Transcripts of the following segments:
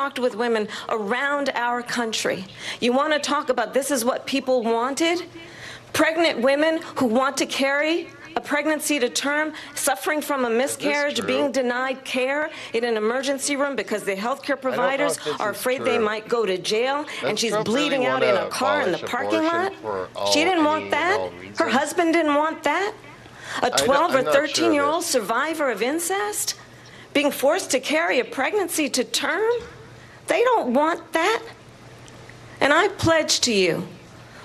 talked with women around our country. You want to talk about this is what people wanted? Pregnant women who want to carry a pregnancy to term, suffering from a miscarriage, being denied care in an emergency room because the healthcare providers are afraid they might go to jail, and she's bleeding out in a car in the parking lot. She didn't want that. Her husband didn't want that. A 12 or 13-year-old survivor of incest being forced to carry a pregnancy to term? They don't want that. And I pledge to you,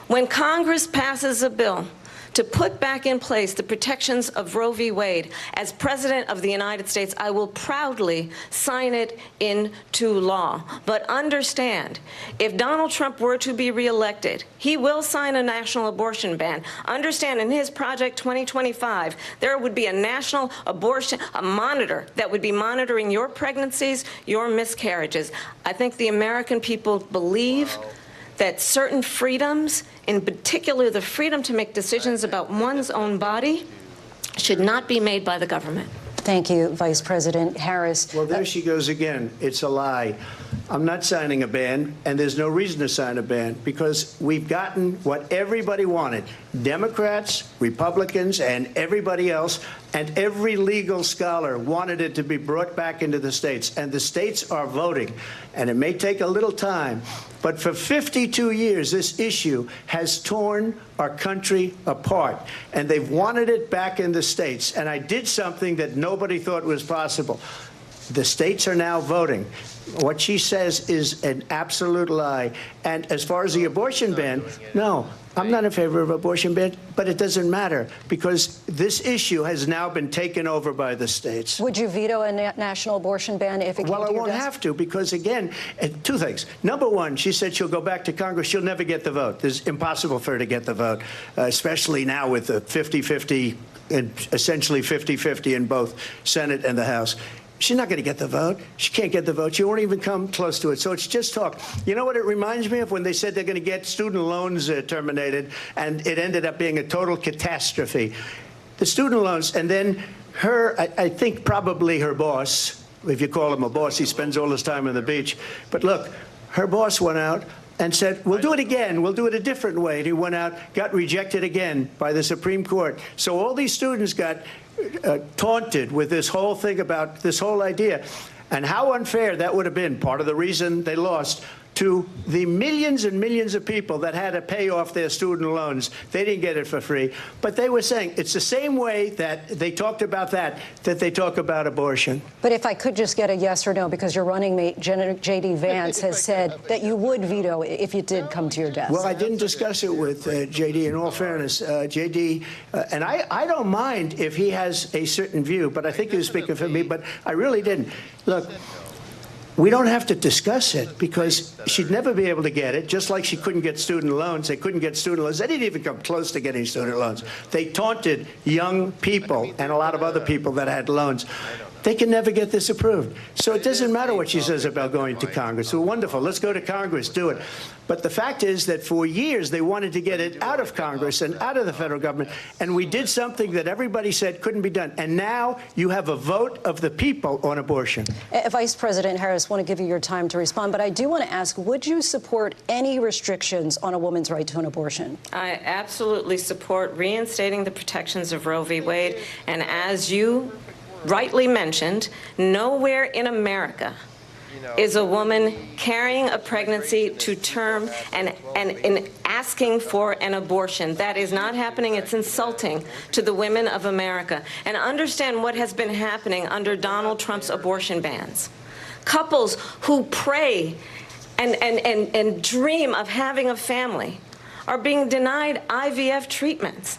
when Congress passes a bill to put back in place the protections of Roe v. Wade, as President of the United States, I will proudly sign it into law. But understand, if Donald Trump were to be reelected, he will sign a national abortion ban. Understand, in his Project 2025, there would be a national abortion, a monitor that would be monitoring your pregnancies, your miscarriages. I think the American people believe that certain freedoms, in particular the freedom to make decisions about one's own body, should not be made by the government. Thank you, Vice President Harris. Well, there she goes again. It's a lie. I'm not signing a ban, and there's no reason to sign a ban, because we've gotten what everybody wanted. Democrats, Republicans, and everybody else, and every legal scholar wanted it to be brought back into the states, and the states are voting. And it may take a little time, but for 52 years, this issue has torn our country apart, and they've wanted it back in the states. And I did something that nobody thought was possible. The states are now voting. What she says is an absolute lie. And as far as the abortion ban, no, I'm not in favor of abortion ban, but it doesn't matter, because this issue has now been taken over by the states. Would you veto a national abortion ban if it came to your desk? Well, I won't have to, because, again, two things. Number one, she said she'll go back to Congress. She'll never get the vote. It's impossible for her to get the vote, especially now with the 50-50, and essentially 50-50 in both Senate and the House. She's not going to get the vote. She can't get the vote. She won't even come close to it. So it's just talk. You know what it reminds me of? When they said they're going to get student loans terminated, and it ended up being a total catastrophe. The student loans, and then her, I think probably her boss, if you call him a boss, he spends all his time on the beach. But look, her boss went out and said, we'll do it again. We'll do it a different way. And he went out, got rejected again by the Supreme Court. So all these students got taunted with this whole thing about this whole idea. And how unfair that would have been, part of the reason they lost, to the millions and millions of people that had to pay off their student loans. They didn't get it for free. But they were saying it's the same way that they talked about that they talk about abortion. But if I could just get a yes or no, because your running mate, J.D. Vance, has said that you would veto if it did come to your desk. Well, I didn't discuss it with J.D. In all fairness, J.D., and I don't mind if he has a certain view, but I think he was speaking for me, but I really didn't. Look, we don't have to discuss it, because she'd never be able to get it, just like she couldn't get student loans. They couldn't get student loans. They didn't even come close to getting student loans. They taunted young people and a lot of other people that had loans. They can never get this approved. So it doesn't matter what she says about going to Congress. So wonderful. Let's go to Congress. Do it. But the fact is that for years they wanted to get it out of Congress and out of the federal government. And we did something that everybody said couldn't be done. And now you have a vote of the people on abortion. Vice President Harris, I want to give you your time to respond. But I do want to ask, would you support any restrictions on a woman's right to an abortion? I absolutely support reinstating the protections of Roe v. Wade. And as you rightly mentioned, nowhere in America is a woman carrying a pregnancy to term and asking for an abortion. That is not happening. It's insulting to the women of America. And understand what has been happening under Donald Trump's abortion bans. Couples who pray and dream of having a family are being denied IVF treatments.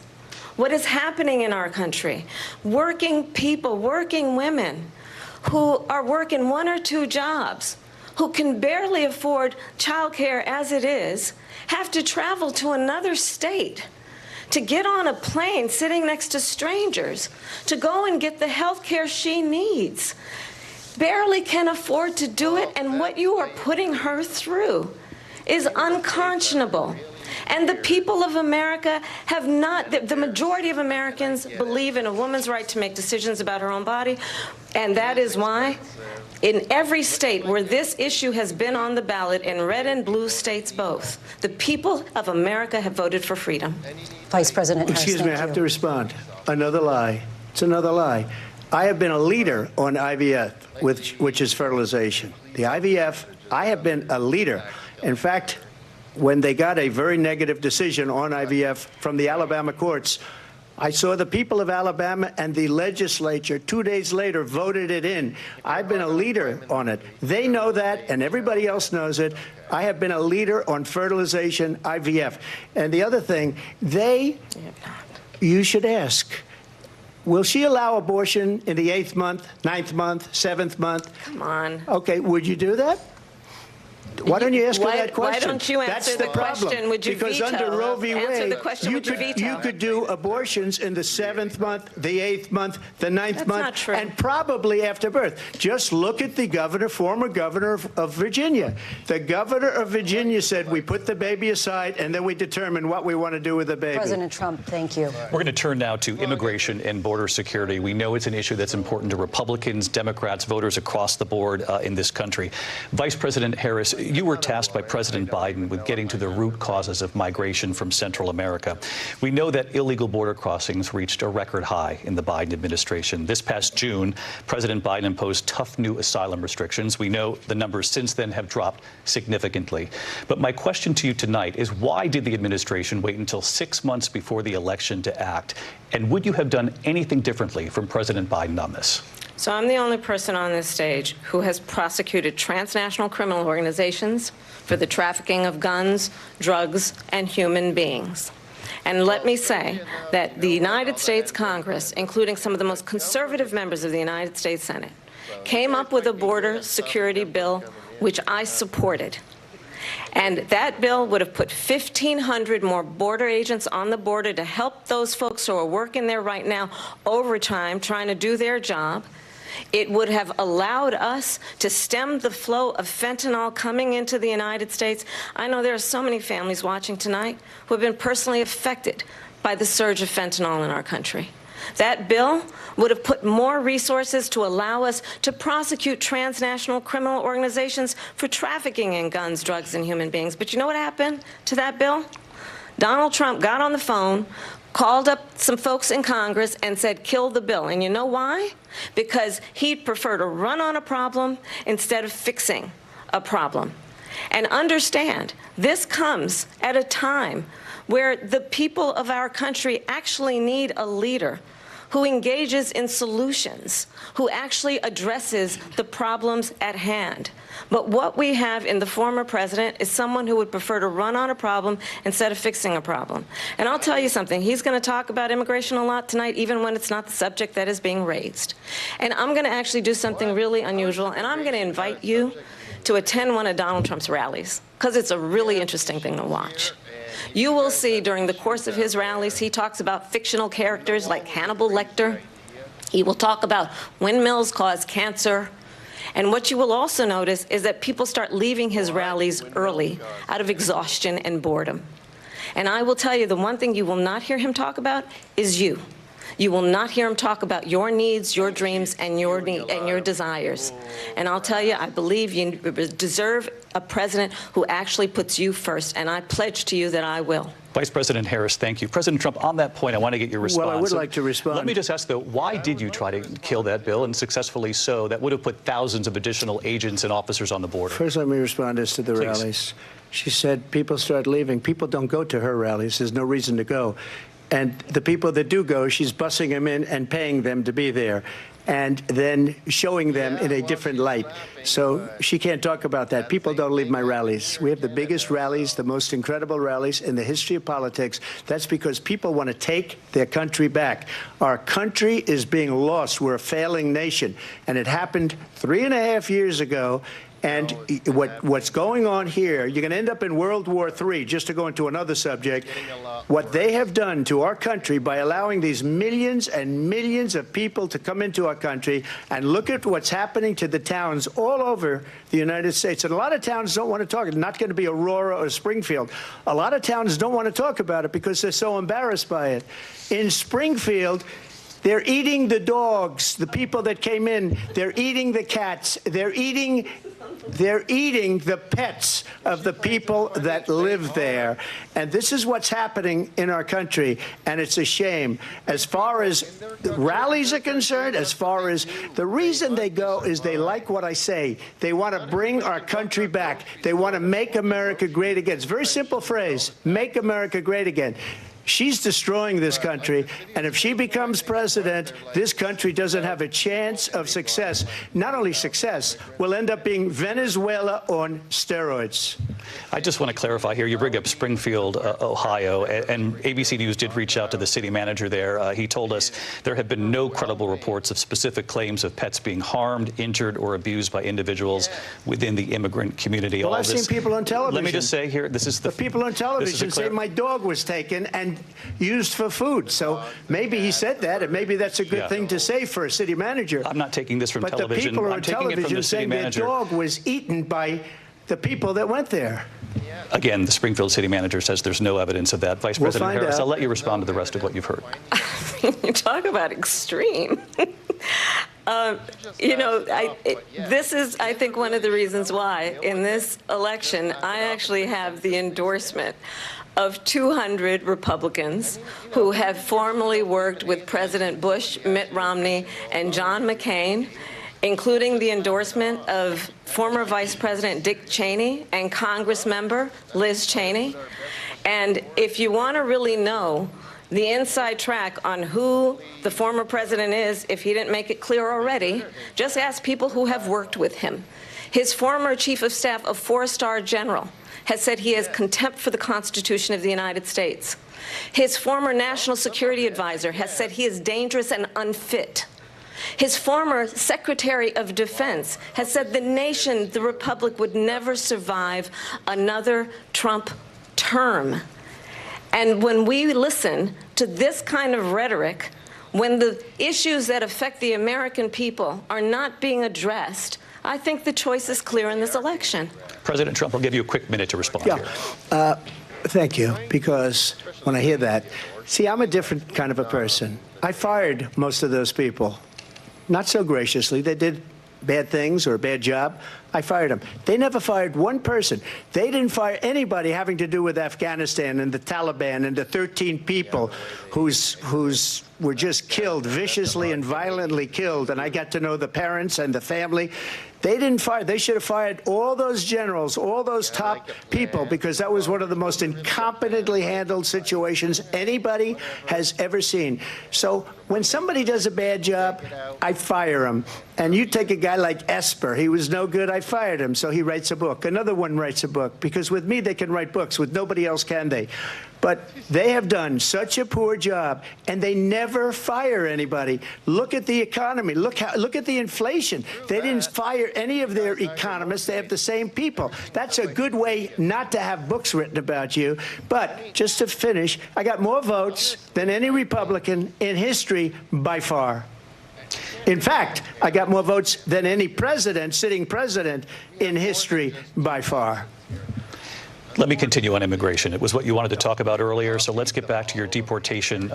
What is happening in our country? Working people, working women who are working 1 or 2 jobs, who can barely afford childcare as it is, have to travel to another state to get on a plane sitting next to strangers to go and get the health care she needs. Barely can afford to do it, and what you are putting her through is unconscionable. And the people of America have not, the majority of Americans believe in a woman's right to make decisions about her own body, and that is why In every state where this issue has been on the ballot, in red and blue states both, the people of America have voted for freedom. Vice President Harris, Excuse me, I have to respond. Another lie. It's another lie. I have been a leader on IVF, which is fertilization. The IVF, I have been a leader. In fact, when they got a very negative decision on IVF from the Alabama courts, I saw the people of Alabama and the legislature 2 days later voted it in. I've been a leader on it. They know that, and everybody else knows it. I have been a leader on fertilization, IVF. And the other thing, you should ask, will she allow abortion in the 8th month, 9th month, 7th month? Come on. Okay, would you do that? Why don't you ask her that question? Why don't you answer the question? Would you because veto? under Roe v. Answer Wade, the question, would you veto? you could do abortions in the 7th month, the 8th month, the 9th That's month, not true. and probably after birth. Just look at the governor, former governor of Virginia. The governor of Virginia said, we put the baby aside, and then we determine what we want to do with the baby. President Trump, thank you. We're going to turn now to immigration and border security. We know it's an issue that's important to Republicans, Democrats, voters across the board in this country. Vice President Harris, you were tasked by President Biden with getting to the root causes of migration from Central America. We know that illegal border crossings reached a record high in the Biden administration. This past June, President Biden imposed tough new asylum restrictions. We know the numbers since then have dropped significantly. But my question to you tonight is, why did the administration wait until 6 months before the election to act? And would you have done anything differently from President Biden on this? So I'm the only person on this stage who has prosecuted transnational criminal organizations for the trafficking of guns, drugs, and human beings. And let me say that the United States Congress, including some of the most conservative members of the United States Senate, came up with a border security bill which I supported. And that bill would have put 1,500 more border agents on the border to help those folks who are working there right now overtime trying to do their job. It would have allowed us to stem the flow of fentanyl coming into the United States. I know there are so many families watching tonight who have been personally affected by the surge of fentanyl in our country. That bill would have put more resources to allow us to prosecute transnational criminal organizations for trafficking in guns, drugs, and human beings. But you know what happened to that bill? Donald Trump got on the phone, called up some folks in Congress and said, kill the bill. And you know why? Because he'd prefer to run on a problem instead of fixing a problem. And understand, this comes at a time where the people of our country actually need a leader who engages in solutions, who actually addresses the problems at hand. But what we have in the former president is someone who would prefer to run on a problem instead of fixing a problem. And I'll tell you something, he's going to talk about immigration a lot tonight, even when it's not the subject that is being raised. And I'm going to actually do something really unusual, and I'm going to invite you to attend one of Donald Trump's rallies, because it's a really interesting thing to watch. You will see during the course of his rallies, he talks about fictional characters like Hannibal Lecter. He will talk about windmills cause cancer. And what you will also notice is that people start leaving his rallies early out of exhaustion and boredom. And I will tell you, the one thing you will not hear him talk about is you. You will not hear him talk about your needs, your dreams, and your desires. And I'll tell you, I believe you deserve a president who actually puts you first, and I pledge to you that I will. Vice President Harris, thank you. President Trump, on that point, I want to get your response. Well, I would like to respond. Let me just ask, though, why did you try to kill that bill, and successfully so, that would have put thousands of additional agents and officers on the border? First, let me respond as to the rallies. She said people start leaving. People don't go to her rallies. There's no reason to go. And the people that do go, she's bussing them in and paying them to be there, and then showing them in a different light. So she can't talk about that. People don't leave my rallies. We have the biggest rallies, the most incredible rallies in the history of politics. That's because people want to take their country back. Our country is being lost. We're a failing nation. And it happened 3.5 years ago. And what's going on here, you're going to end up in World War III, just to go into another subject. What they have done to our country by allowing these millions and millions of people to come into our country, and look at what's happening to the towns all over the United States. And a lot of towns don't want to talk. It's not going to be Aurora or Springfield. A lot of towns don't want to talk about it because they're so embarrassed by it. In Springfield, They're eating the dogs, the people that came in. They're eating the cats. They're eating the pets of the people that live there. And this is what's happening in our country, and it's a shame. As far as rallies are concerned, as far as the reason they go is they like what I say. They want to bring our country back. They want to make America great again. It's a very simple phrase, make America great again. She's destroying this country, and if she becomes president, this country doesn't have a chance of success. Not only success, we'll end up being Venezuela on steroids. I just want to clarify here. You bring up Springfield, Ohio, and ABC News did reach out to the city manager there. He told us there have been no credible reports of specific claims of pets being harmed, injured, or abused by individuals within the immigrant community. Well, I've seen people on television. Let me just say here, this is the people on television say my dog was taken and used for food. So maybe he said that, and maybe that's a good thing to say for a city manager. I'm not taking this from television. But the people I'm on taking it from television the city saying their manager. dog was eaten by the people that went there. Again, the Springfield city manager says there's no evidence of that. Vice President Harris, I'll let you respond to the rest of what you've heard. You talk about extreme. You know, this is, I think, one of the reasons why in this election I actually have the endorsement of 200 Republicans who have formerly worked with President Bush, Mitt Romney, and John McCain, including the endorsement of former Vice President Dick Cheney and Congress member Liz Cheney. And if you want to really know the inside track on who the former president is, if he didn't make it clear already, just ask people who have worked with him. His former chief of staff, a four-star general, has said he has contempt for the Constitution of the United States. His former national security advisor has said he is dangerous and unfit. His former Secretary of Defense has said the nation, the Republic, would never survive another Trump term. And when we listen to this kind of rhetoric, when the issues that affect the American people are not being addressed, I think the choice is clear in this election. President Trump, I'll give you a quick minute to respond here. Thank you, because when I hear that, see, I'm a different kind of a person. I fired most of those people. Not so graciously. They did bad things or a bad job. I fired them. They never fired one person. They didn't fire anybody having to do with Afghanistan and the Taliban and the 13 people whose were just killed, viciously and violently killed. And I got to know the parents and the family. They didn't fire. They should have fired all those generals, all those top people, because that was one of the most incompetently handled situations anybody has ever seen. So when somebody does a bad job, I fire him. And you take a guy like Esper. He was no good. I fired him. So he writes a book. Another one writes a book. Because with me, they can write books. With nobody else can they. But they have done such a poor job, and they never fire anybody. Look at the economy. Look at the inflation. They didn't fire any of their economists. They have the same people. That's a good way not to have books written about you. But just to finish, I got more votes than any Republican in history by far. In fact, I got more votes than any president, sitting president, in history by far. Let me continue on immigration. It was what you wanted to talk about earlier, so let's get back to your deportation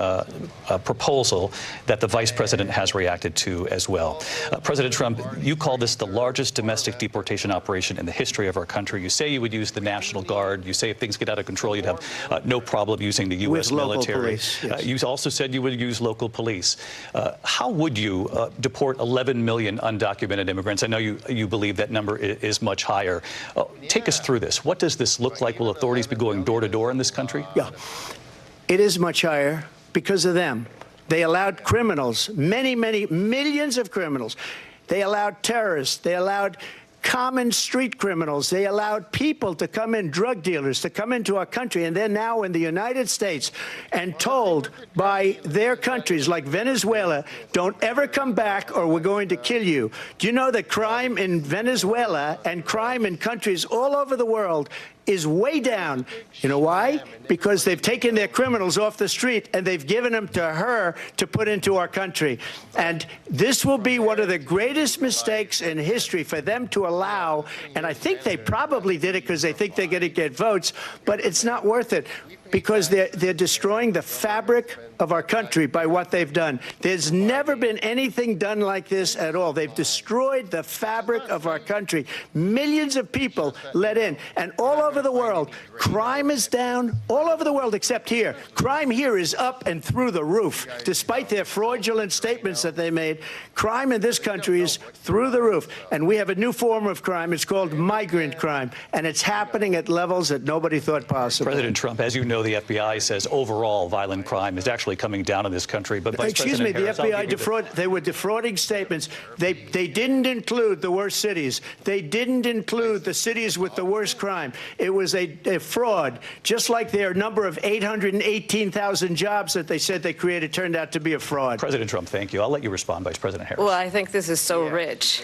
proposal that the vice president has reacted to as well. President Trump, you call this the largest domestic deportation operation in the history of our country. You say you would use the National Guard. You say if things get out of control, you'd have no problem using the U.S. military. Police, yes. You also said you would use local police. How would you deport 11 million undocumented immigrants? I know you believe that number is much higher. Take us through this. What does this look like? Will authorities be going door to door in this country? Yeah, it is much higher because of them. They allowed criminals, many millions of criminals. They allowed terrorists. They allowed common street criminals. They allowed people to come in, drug dealers, to come into our country, and they're now in the United States and told by their countries like Venezuela, don't ever come back or we're going to kill you. Do you know that crime in Venezuela and crime in countries all over the world is way down? You know why? Because they've taken their criminals off the street and they've given them to her to put into our country. And this will be one of the greatest mistakes in history for them to allow. And I think they probably did it because they think they're going to get votes, but it's not worth it. because they're destroying the fabric of our country by what they've done. There's never been anything done like this at all. They've destroyed the fabric of our country. Millions of people let in. And all over the world, crime is down. All over the world except here. Crime here is up and through the roof. Despite their fraudulent statements that they made, crime in this country is through the roof. And we have a new form of crime. It's called migrant crime. And it's happening at levels that nobody thought possible. President Trump, as you know, the FBI says overall violent crime is actually coming down in this country. But Vice Excuse me, President the Harris, FBI they were defrauding statements. They didn't include the worst cities. They didn't include the cities with the worst crime. It was a fraud, just like their number of 818,000 jobs that they said they created turned out to be a fraud. President Trump, thank you. I'll let you respond, Vice President Harris. Well, I think this is so rich,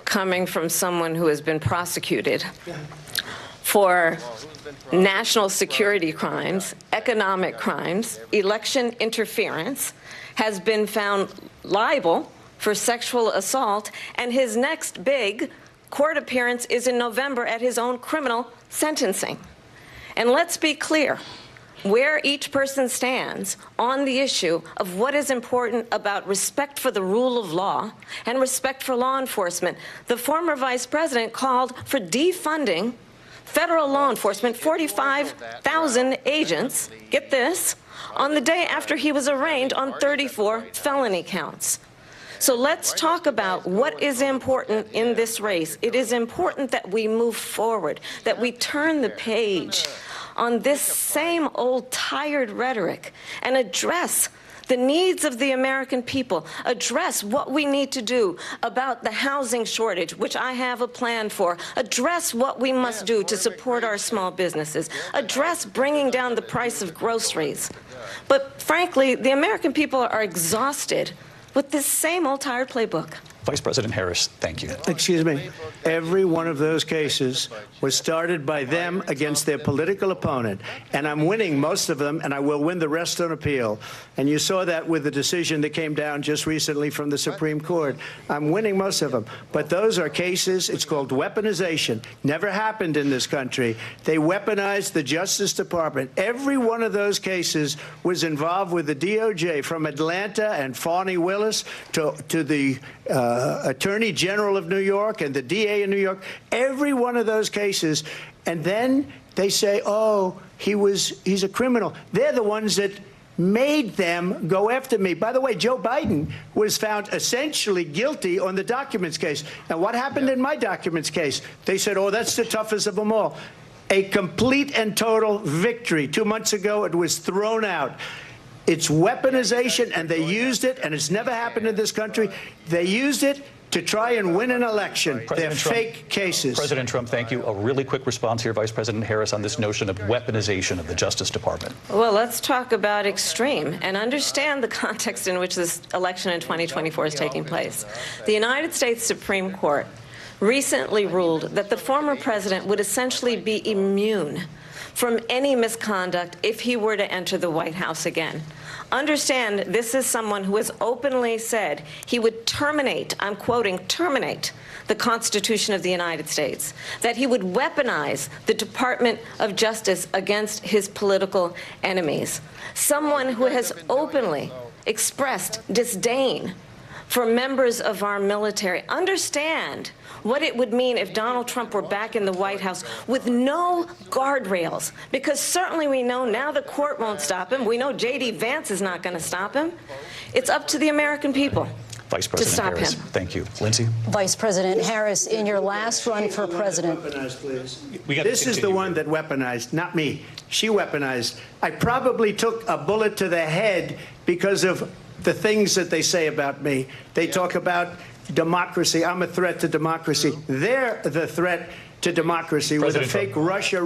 coming from someone who has been prosecuted for national security crimes, economic crimes, election interference, has been found liable for sexual assault, and his next big court appearance is in November at his own criminal sentencing. And let's be clear where each person stands on the issue of what is important about respect for the rule of law and respect for law enforcement. The former vice president called for defunding federal law enforcement, 45,000 agents, get this, on the day after he was arraigned on 34 felony counts. So let's talk about what is important in this race. It is important that we move forward, that we turn the page on this same old tired rhetoric and address the needs of the American people, address what we need to do about the housing shortage, which I have a plan for, address what we must do to support our small businesses, address bringing down the price of groceries. But frankly, the American people are exhausted with this same old tired playbook. Vice President Harris, thank you. Excuse me. Every one of those cases was started by them against their political opponent. And I'm winning most of them, and I will win the rest on appeal. And you saw that with the decision that came down just recently from the Supreme Court. I'm winning most of them. But those are cases, it's called weaponization. Never happened in this country. They weaponized the Justice Department. Every one of those cases was involved with the DOJ, from Atlanta and Fani Willis to the Attorney General of New York and the DA in New York, every one of those cases. And then they say, oh, he's a criminal. They're the ones that made them go after me. By the way, Joe Biden was found essentially guilty on the documents case. And what happened in my documents case? They said, oh, that's the toughest of them all. A complete and total victory. 2 months ago, it was thrown out. It's weaponization, and they used it, and it's never happened in this country. They used it to try and win an election. They're fake cases. President Trump, thank you. A really quick response here, Vice President Harris, on this notion of weaponization of the Justice Department. Well, let's talk about extreme and understand the context in which this election in 2024 is taking place. The United States Supreme Court recently ruled that the former president would essentially be immune from any misconduct if he were to enter the White House again. Understand, this is someone who has openly said he would terminate, I'm quoting, terminate the Constitution of the United States, that he would weaponize the Department of Justice against his political enemies. Someone who has openly expressed disdain for members of our military. Understand what it would mean if Donald Trump were back in the White House with no guardrails, because certainly we know now the court won't stop him. We know J.D. Vance is not going to stop him. It's up to the American people Vice President to stop Harris, him. Thank you. Lindsay? Vice President Harris, in your last run for president. This is the one that weaponized, not me. She weaponized. I probably took a bullet to the head because of the things that they say about me. They talk about democracy. I'm a threat to democracy. They're the threat to democracy with a fake Russia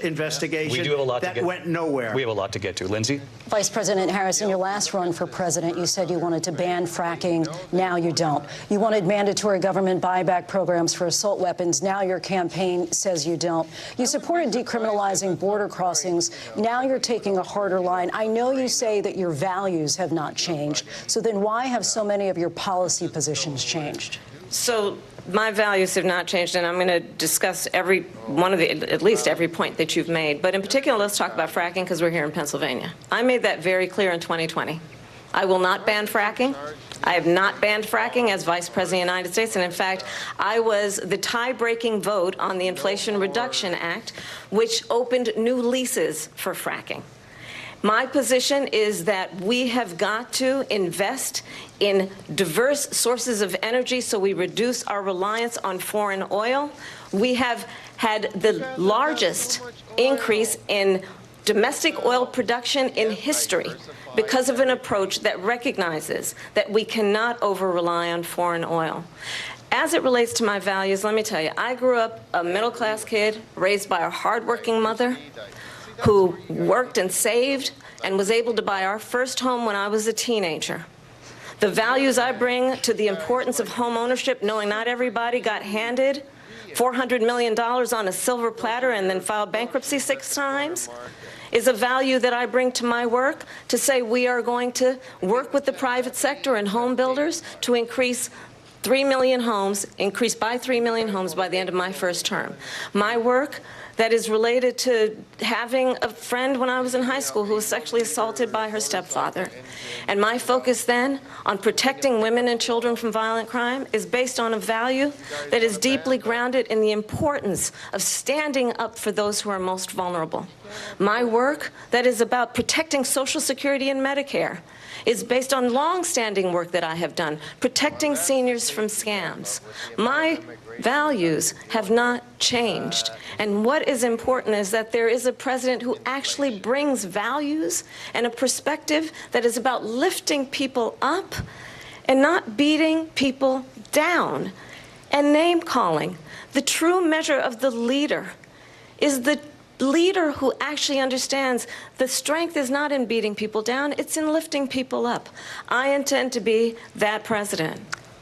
investigation that went nowhere. We have a lot to get to. Lindsay? Vice President Harris, in your last run for president, you said you wanted to ban fracking. Now you don't. You wanted mandatory government buyback programs for assault weapons. Now your campaign says you don't. You supported decriminalizing border crossings. Now you're taking a harder line. I know you say that your values have not changed. So then why have so many of your policy positions changed? So My values have not changed, and I'm going to discuss at least every point that you've made. But in particular, let's talk about fracking, because we're here in Pennsylvania. I made that very clear in 2020. I will not ban fracking. I have not banned fracking as Vice President of the United States, and in fact, I was the tie-breaking vote on the Inflation Reduction Act, which opened new leases for fracking. My position is that we have got to invest in diverse sources of energy so we reduce our reliance on foreign oil. We have had the largest increase in domestic oil production in history because of an approach that recognizes that we cannot over-rely on foreign oil. As it relates to my values, let me tell you, I grew up a middle-class kid raised by a hardworking mother who worked and saved and was able to buy our first home when I was a teenager. The values I bring to the importance of home ownership, knowing not everybody got handed $400 million on a silver platter and then filed bankruptcy 6 times, is a value that I bring to my work to say we are going to work with the private sector and home builders to increase 3 million homes, increase by 3 million homes by the end of my first term. My work that is related to having a friend when I was in high school who was sexually assaulted by her stepfather. And my focus then on protecting women and children from violent crime is based on a value that is deeply grounded in the importance of standing up for those who are most vulnerable. My work that is about protecting Social Security and Medicare is based on long-standing work that I have done, protecting seniors from scams. My values have not changed. And what is important is that there is a president who actually brings values and a perspective that is about lifting people up and not beating people down and name-calling. The true measure of the leader is the leader who actually understands the strength is not in beating people down, it's in lifting people up. I intend to be that president.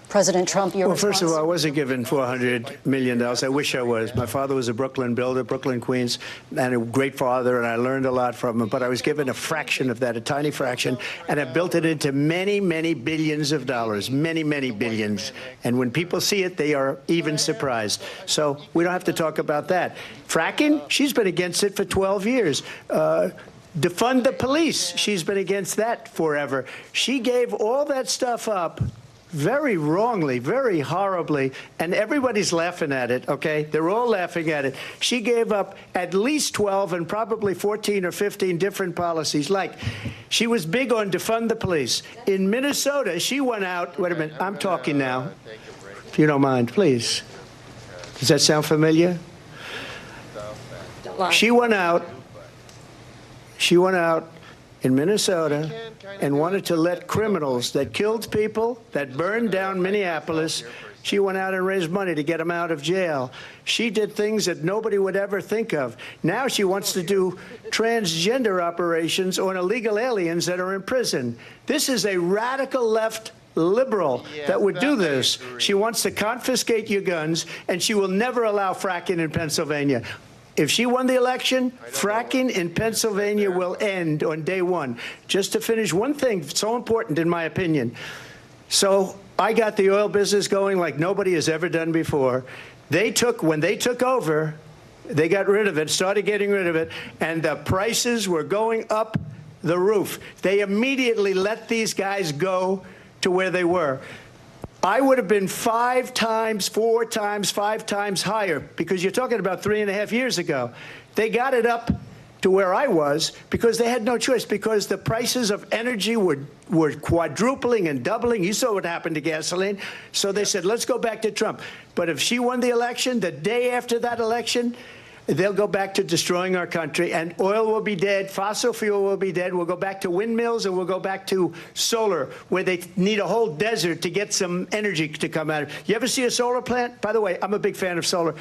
President Trump, your Well, first of all, I response? wasn't given $400 million. I wish I was. My father was a Brooklyn builder, Brooklyn, Queens, and a great father, and I learned a lot from him. But I was given a fraction of that, a tiny fraction, and I built it into many, many billions of dollars, many, many billions. And when people see it, they are even surprised. So we don't have to talk about that. Fracking, she's been against it for 12 years. Defund the police, she's been against that forever. She gave all that stuff up very wrongly, very horribly, and everybody's laughing at it, okay? They're all laughing at it. She gave up at least 12 and probably 14 or 15 different policies. Like, she was big on defund the police. In Minnesota, she went out, wait a minute, I'm talking now, if you don't mind, please. Does that sound familiar? She went out in Minnesota and wanted to let criminals that killed people, that burned down Minneapolis, she went out and raised money to get them out of jail. She did things that nobody would ever think of. Now she wants to do transgender operations on illegal aliens that are in prison. This is a radical left liberal that would do this. She wants to confiscate your guns, and she will never allow fracking in Pennsylvania. If she won the election, fracking in Pennsylvania will end on day one. Just to finish, one thing so important in my opinion. So I got the oil business going like nobody has ever done before. When they took over, they got rid of it, started getting rid of it, and the prices were going up the roof. They immediately let these guys go to where they were. I would have been 5 times, 4 times, 5 times higher, because you're talking about 3.5 years ago. They got it up to where I was because they had no choice, because the prices of energy were quadrupling and doubling. You saw what happened to gasoline. So they said, let's go back to Trump. But if she won the election, the day after that election, they'll go back to destroying our country, and oil will be dead, fossil fuel will be dead, we'll go back to windmills, and we'll go back to solar, where they need a whole desert to get some energy to come out of it. You ever see a solar plant? By the way, I'm a big fan of solar,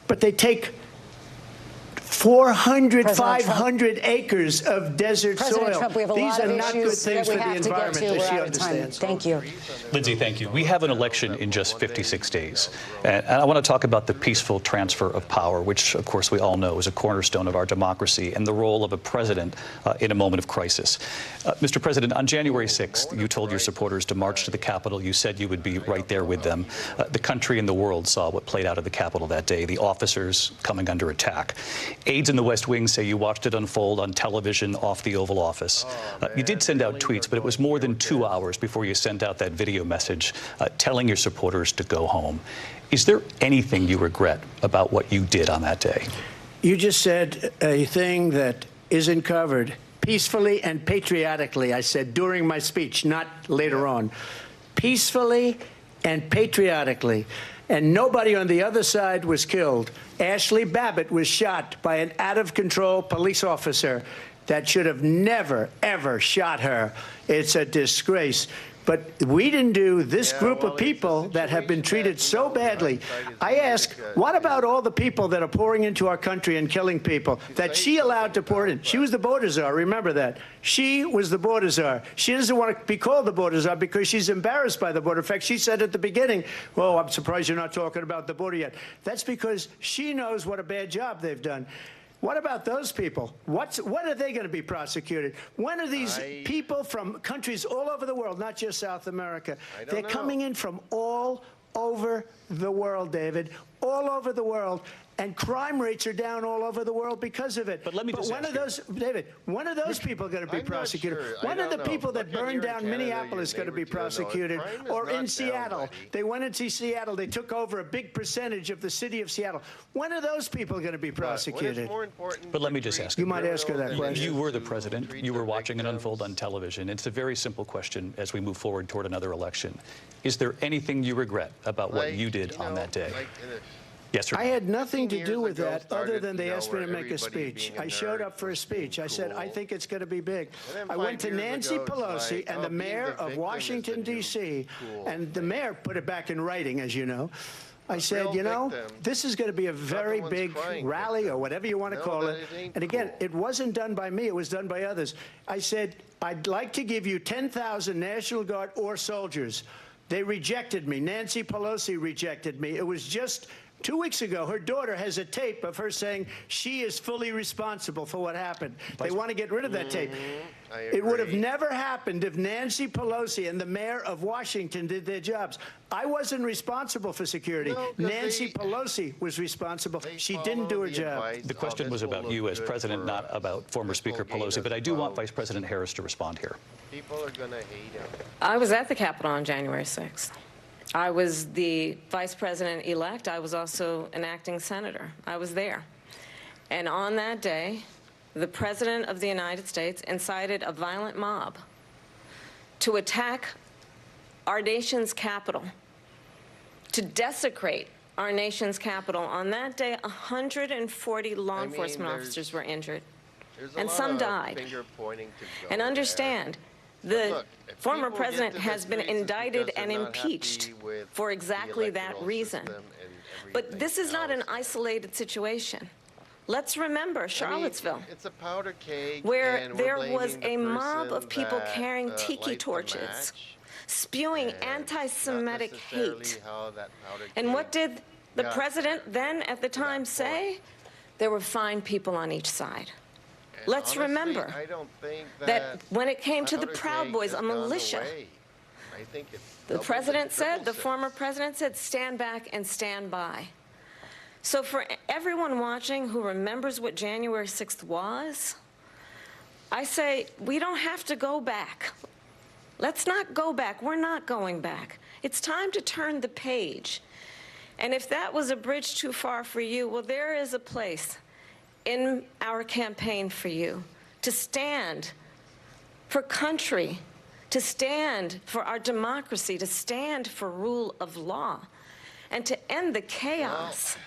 but they take 400, President 500 acres of desert President soil. Trump, we have a These lot are of not good issues things that for we the have to get environment, to. as We're she out of time. understands. Thank you. Lindsay, thank you. We have an election in just 56 days. And I want to talk about the peaceful transfer of power, which, of course, we all know is a cornerstone of our democracy, and the role of a president in a moment of crisis. Mr. President, on January 6th, you told your supporters to march to the Capitol. You said you would be right there with them. The country and the world saw what played out at the Capitol that day, the officers coming under attack. Aides in the West Wing say you watched it unfold on television off the Oval Office. You did send out tweets, but it was more than 2 hours before you sent out that video message telling your supporters to go home. Is there anything you regret about what you did on that day? You just said a thing that isn't covered. Peacefully and patriotically, I said during my speech, not later on. Peacefully and patriotically. And nobody on the other side was killed. Ashley Babbitt was shot by an out-of-control police officer that should have never, ever shot her. It's a disgrace. But we didn't do this group of people that have been treated so badly. I ask, what about all the people that are pouring into our country and killing people that she allowed to pour in? She was the border czar, remember that. She was the border czar. She doesn't want to be called the border czar because she's embarrassed by the border. In fact, she said at the beginning, well, I'm surprised you're not talking about the border yet. That's because she knows what a bad job they've done. What about those people? When are they going to be prosecuted? When are these people from countries all over the world, not just South America? They're coming in from all over the world, David, all over the world. And crime rates are down all over the world because of it. But let me just when are those, David, when are those people going to be prosecuted? When are the people that burned down Minneapolis going to be prosecuted? Or in Seattle? They went into Seattle. They took over a big percentage of the city of Seattle. When are those people going to be prosecuted? But let me just ask You might ask her that question. You were the president. You were watching it unfold on television. It's a very simple question as we move forward toward another election. Is there anything you regret about what you did on that day? Yes, sir. I had nothing to do with that other than they asked me to make a speech. I showed up for a speech. I said, I think it's going to be big. I went to Nancy Pelosi and the mayor of Washington, D.C., and the mayor put it back in writing, as you know. I said, you know, this is going to be a very big rally or whatever you want to call it. And again, it wasn't done by me. It was done by others. I said, I'd like to give you 10,000 National Guard or soldiers. They rejected me. Nancy Pelosi rejected me. It was just 2 weeks ago, her daughter has a tape of her saying she is fully responsible for what happened. They want to get rid of that tape. It would have never happened if Nancy Pelosi and the mayor of Washington did their jobs. I wasn't responsible for security. Nancy Pelosi was responsible. She didn't do her job. The question was about you as president, not about former Speaker Pelosi. But I do want Vice President Harris to respond here. People are going to hate him. I was at the Capitol on January 6th. I was the vice president-elect. I was also an acting senator. I was there. And on that day, the President of the United States incited a violent mob to attack our nation's capital, to desecrate our nation's capital. On that day, 140 law enforcement officers were injured, and some died. And understand, the former president has been indicted and impeached for exactly that reason. But this is not an isolated situation. Let's remember Charlottesville, where there was a mob of people carrying tiki torches, spewing anti-Semitic hate. And what did the president then at the time say? There were fine people on each side. Let's remember that when it came to the Proud Boys, a militia, the president said, the former president said, stand back and stand by. So for everyone watching who remembers what January 6th was, I say we don't have to go back. Let's not go back. We're not going back. It's time to turn the page. And if that was a bridge too far for you, well, there is a place in our campaign for you to stand for country, to stand for our democracy, to stand for rule of law, and to end the chaos,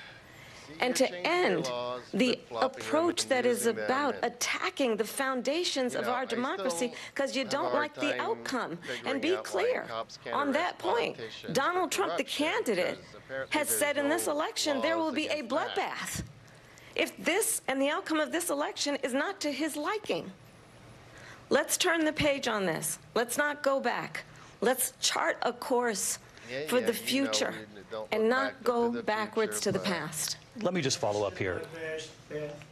and to end the approach that is about attacking the foundations of our democracy because you don't like the outcome. And be clear on that point. Donald Trump, the candidate, has said in this election there will be a bloodbath if this and the outcome of this election is not to his liking. Let's turn the page on this. Let's not go back. Let's chart a course for the future and not go backwards to the past. Let me just follow up here.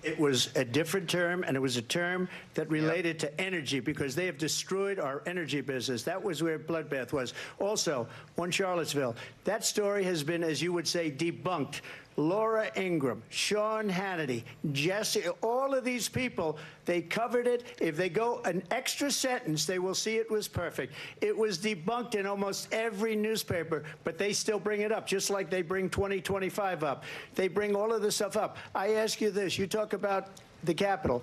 It was a different term, and it was a term that related to energy, because they have destroyed our energy business. That was where bloodbath was. Also, on Charlottesville, that story has been, as you would say, debunked. Laura Ingraham, Sean Hannity, Jesse, all of these people, they covered it. If they go an extra sentence, they will see it was perfect. It was debunked in almost every newspaper, but they still bring it up, just like they bring 2025 up. They bring all of this stuff up. I ask you this. You talk about the Capitol.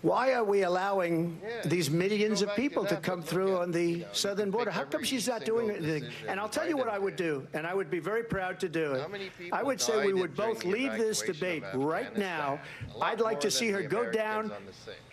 Why are we allowing these millions of people to come through on the southern border? How come she's not doing anything? And I'll tell you what I would do, and I would be very proud to do it. I would say we would both leave this debate right now. I'd like to see her go down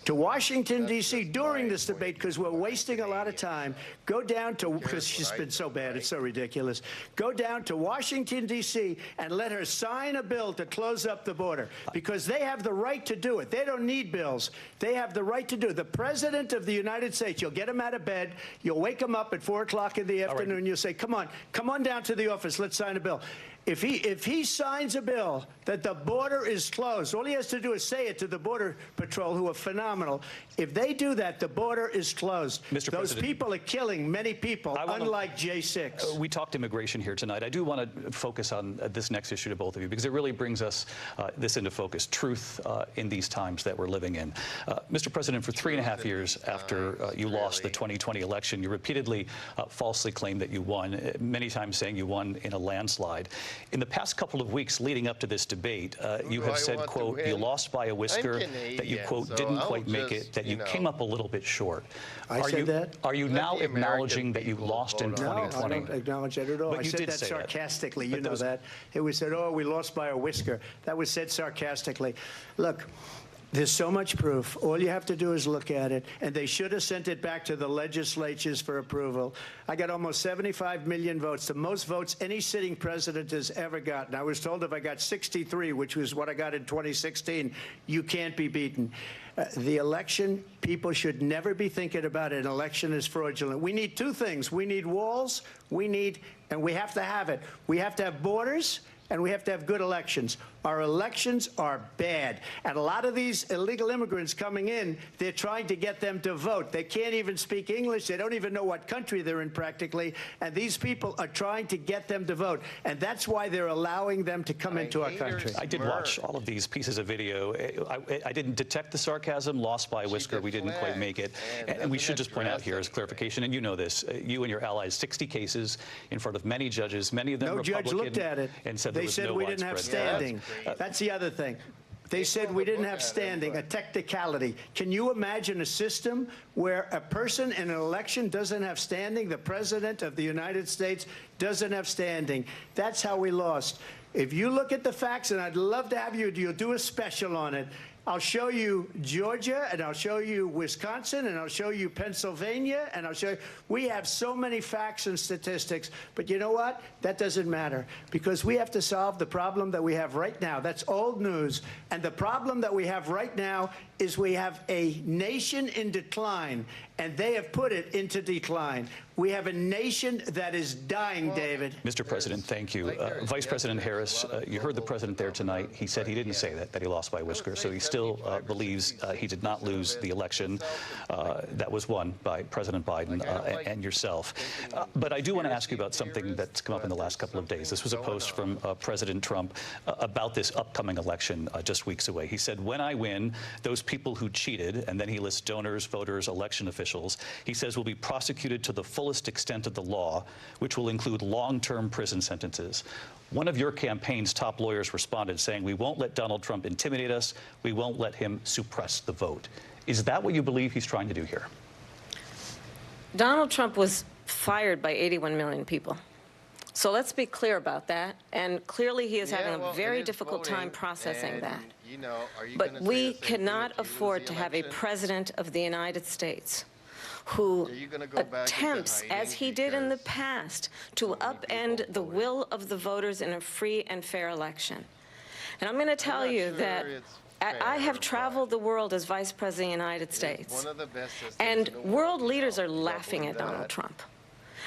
to Washington, D.C. during this debate, because we're wasting a lot of time. Go down to, because she's been so bad, it's so ridiculous. Go down to Washington, D.C. and let her sign a bill to close up the border, because they have the right to do it. They don't need bills. They have the right to do it. The President of the United States, you'll get him out of bed, you'll wake him up at 4 o'clock in the afternoon, you'll say, come on down to the office, let's sign a bill. If he signs a bill that the border is closed, all he has to do is say it to the Border Patrol, who are phenomenal. If they do that, the border is closed. Mr. Those President, people are killing many people, unlike J6. We talked immigration here tonight. I do want to focus on this next issue to both of you, because it really brings us this into focus, truth in these times that we're living in. Mr. President, for 3.5 years after you lost the 2020 election, you repeatedly falsely claimed that you won, many times saying you won in a landslide. In the past couple of weeks leading up to this debate, you have said, quote, you lost by a whisker, that you, quote, didn't quite make it, that you came up a little bit short. I said that? Are you now acknowledging that you lost in 2020? No, I don't acknowledge that at all. But I you said did that say sarcastically. That. You know that. It was said, oh, we lost by a whisker. That was said sarcastically. Look, there's so much proof. All you have to do is look at it. And they should have sent it back to the legislatures for approval. I got almost 75 million votes, the most votes any sitting president has ever gotten. I was told if I got 63, which was what I got in 2016, you can't be beaten. The election, people should never be thinking about an election as fraudulent. We need two things. We need walls. And we have to have it. We have to have borders, and we have to have good elections. Our elections are bad. And a lot of these illegal immigrants coming in, they're trying to get them to vote. They can't even speak English. They don't even know what country they're in practically. And these people are trying to get them to vote. And that's why they're allowing them to come into our country. I did watch all of these pieces of video. I didn't detect the sarcasm, lost by a whisker. We didn't quite make it. And we should just point out here as clarification, and you know this, you and your allies, 60 cases in front of many judges, many of them Republican. No judge looked at it. And said they said we didn't have standing. That's the other thing. They said we didn't have standing, a technicality. Can you imagine a system where a person in an election doesn't have standing? The President of the United States doesn't have standing. That's how we lost. If you look at the facts, and I'd love to have you'll do a special on it. I'll show you Georgia, and I'll show you Wisconsin, and I'll show you Pennsylvania, and I'll show you. We have so many facts and statistics, but you know what? That doesn't matter, because we have to solve the problem that we have right now. That's old news. And the problem that we have right now is we have a nation in decline, and they have put it into decline. We have a nation that is dying, David. Mr. President, thank you. Vice President Harris, you heard the president there tonight. He said he didn't say that he lost by a whisker, so he still believes he did not lose the election that was won by President Biden and yourself. But I do want to ask you about something that's come up in the last couple of days. This was a post from President Trump about this upcoming election just weeks away. He said, when I win, those people who cheated, and then he lists donors, voters, election officials, he says will be prosecuted to the fullest extent of the law, which will include long-term prison sentences. One of your campaign's top lawyers responded saying, we won't let Donald Trump intimidate us. We won't let him suppress the vote. Is that what you believe he's trying to do here? Donald Trump was fired by 81 million people. So let's be clear about that. And clearly he is having a very difficult time processing that. But we cannot afford to have a president of the United States who attempts, as he did in the past, to upend the will of the voters in a free and fair election. And I'm going to tell not you sure that it's I have fair, traveled the world as Vice President of the United It's States. one of the best systems And in the world world. leaders are You don't laughing believe at Donald that? Trump.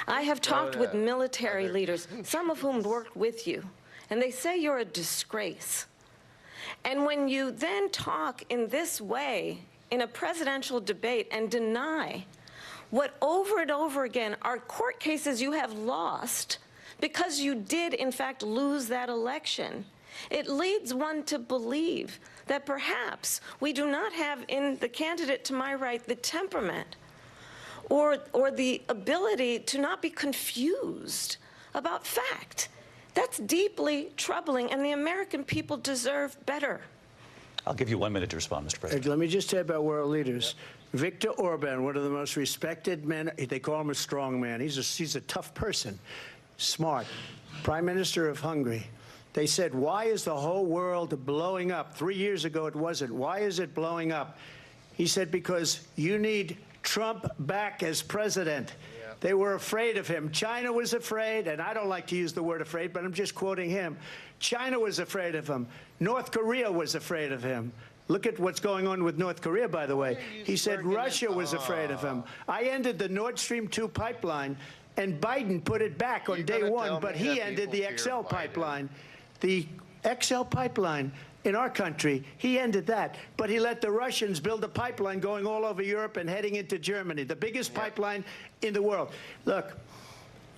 I have Go talked with to military other leaders, some of whom worked with you, and they say you're a disgrace. And when you then talk in this way in a presidential debate and deny what over and over again are court cases you have lost because you did, in fact, lose that election, it leads one to believe that perhaps we do not have in the candidate to my right the temperament or the ability to not be confused about fact. That's deeply troubling, and the American people deserve better. I'll give you 1 minute to respond, Mr. President. Let me just say about world leaders. Viktor Orban, one of the most respected men, they call him a strong man. He's a tough person, smart. Prime Minister of Hungary. They said, why is the whole world blowing up? 3 years ago it wasn't. Why is it blowing up? He said, because you need Trump back as president. Yeah. They were afraid of him. China was afraid, and I don't like to use the word afraid, but I'm just quoting him. China was afraid of him. North Korea was afraid of him. Look at what's going on with North Korea, by the way. He said Russia was afraid of him. I ended the Nord Stream 2 pipeline, and Biden put it back on day one, but he ended the XL pipeline. The XL pipeline in our country, he ended that. But he let the Russians build a pipeline going all over Europe and heading into Germany, the biggest pipeline in the world. Look,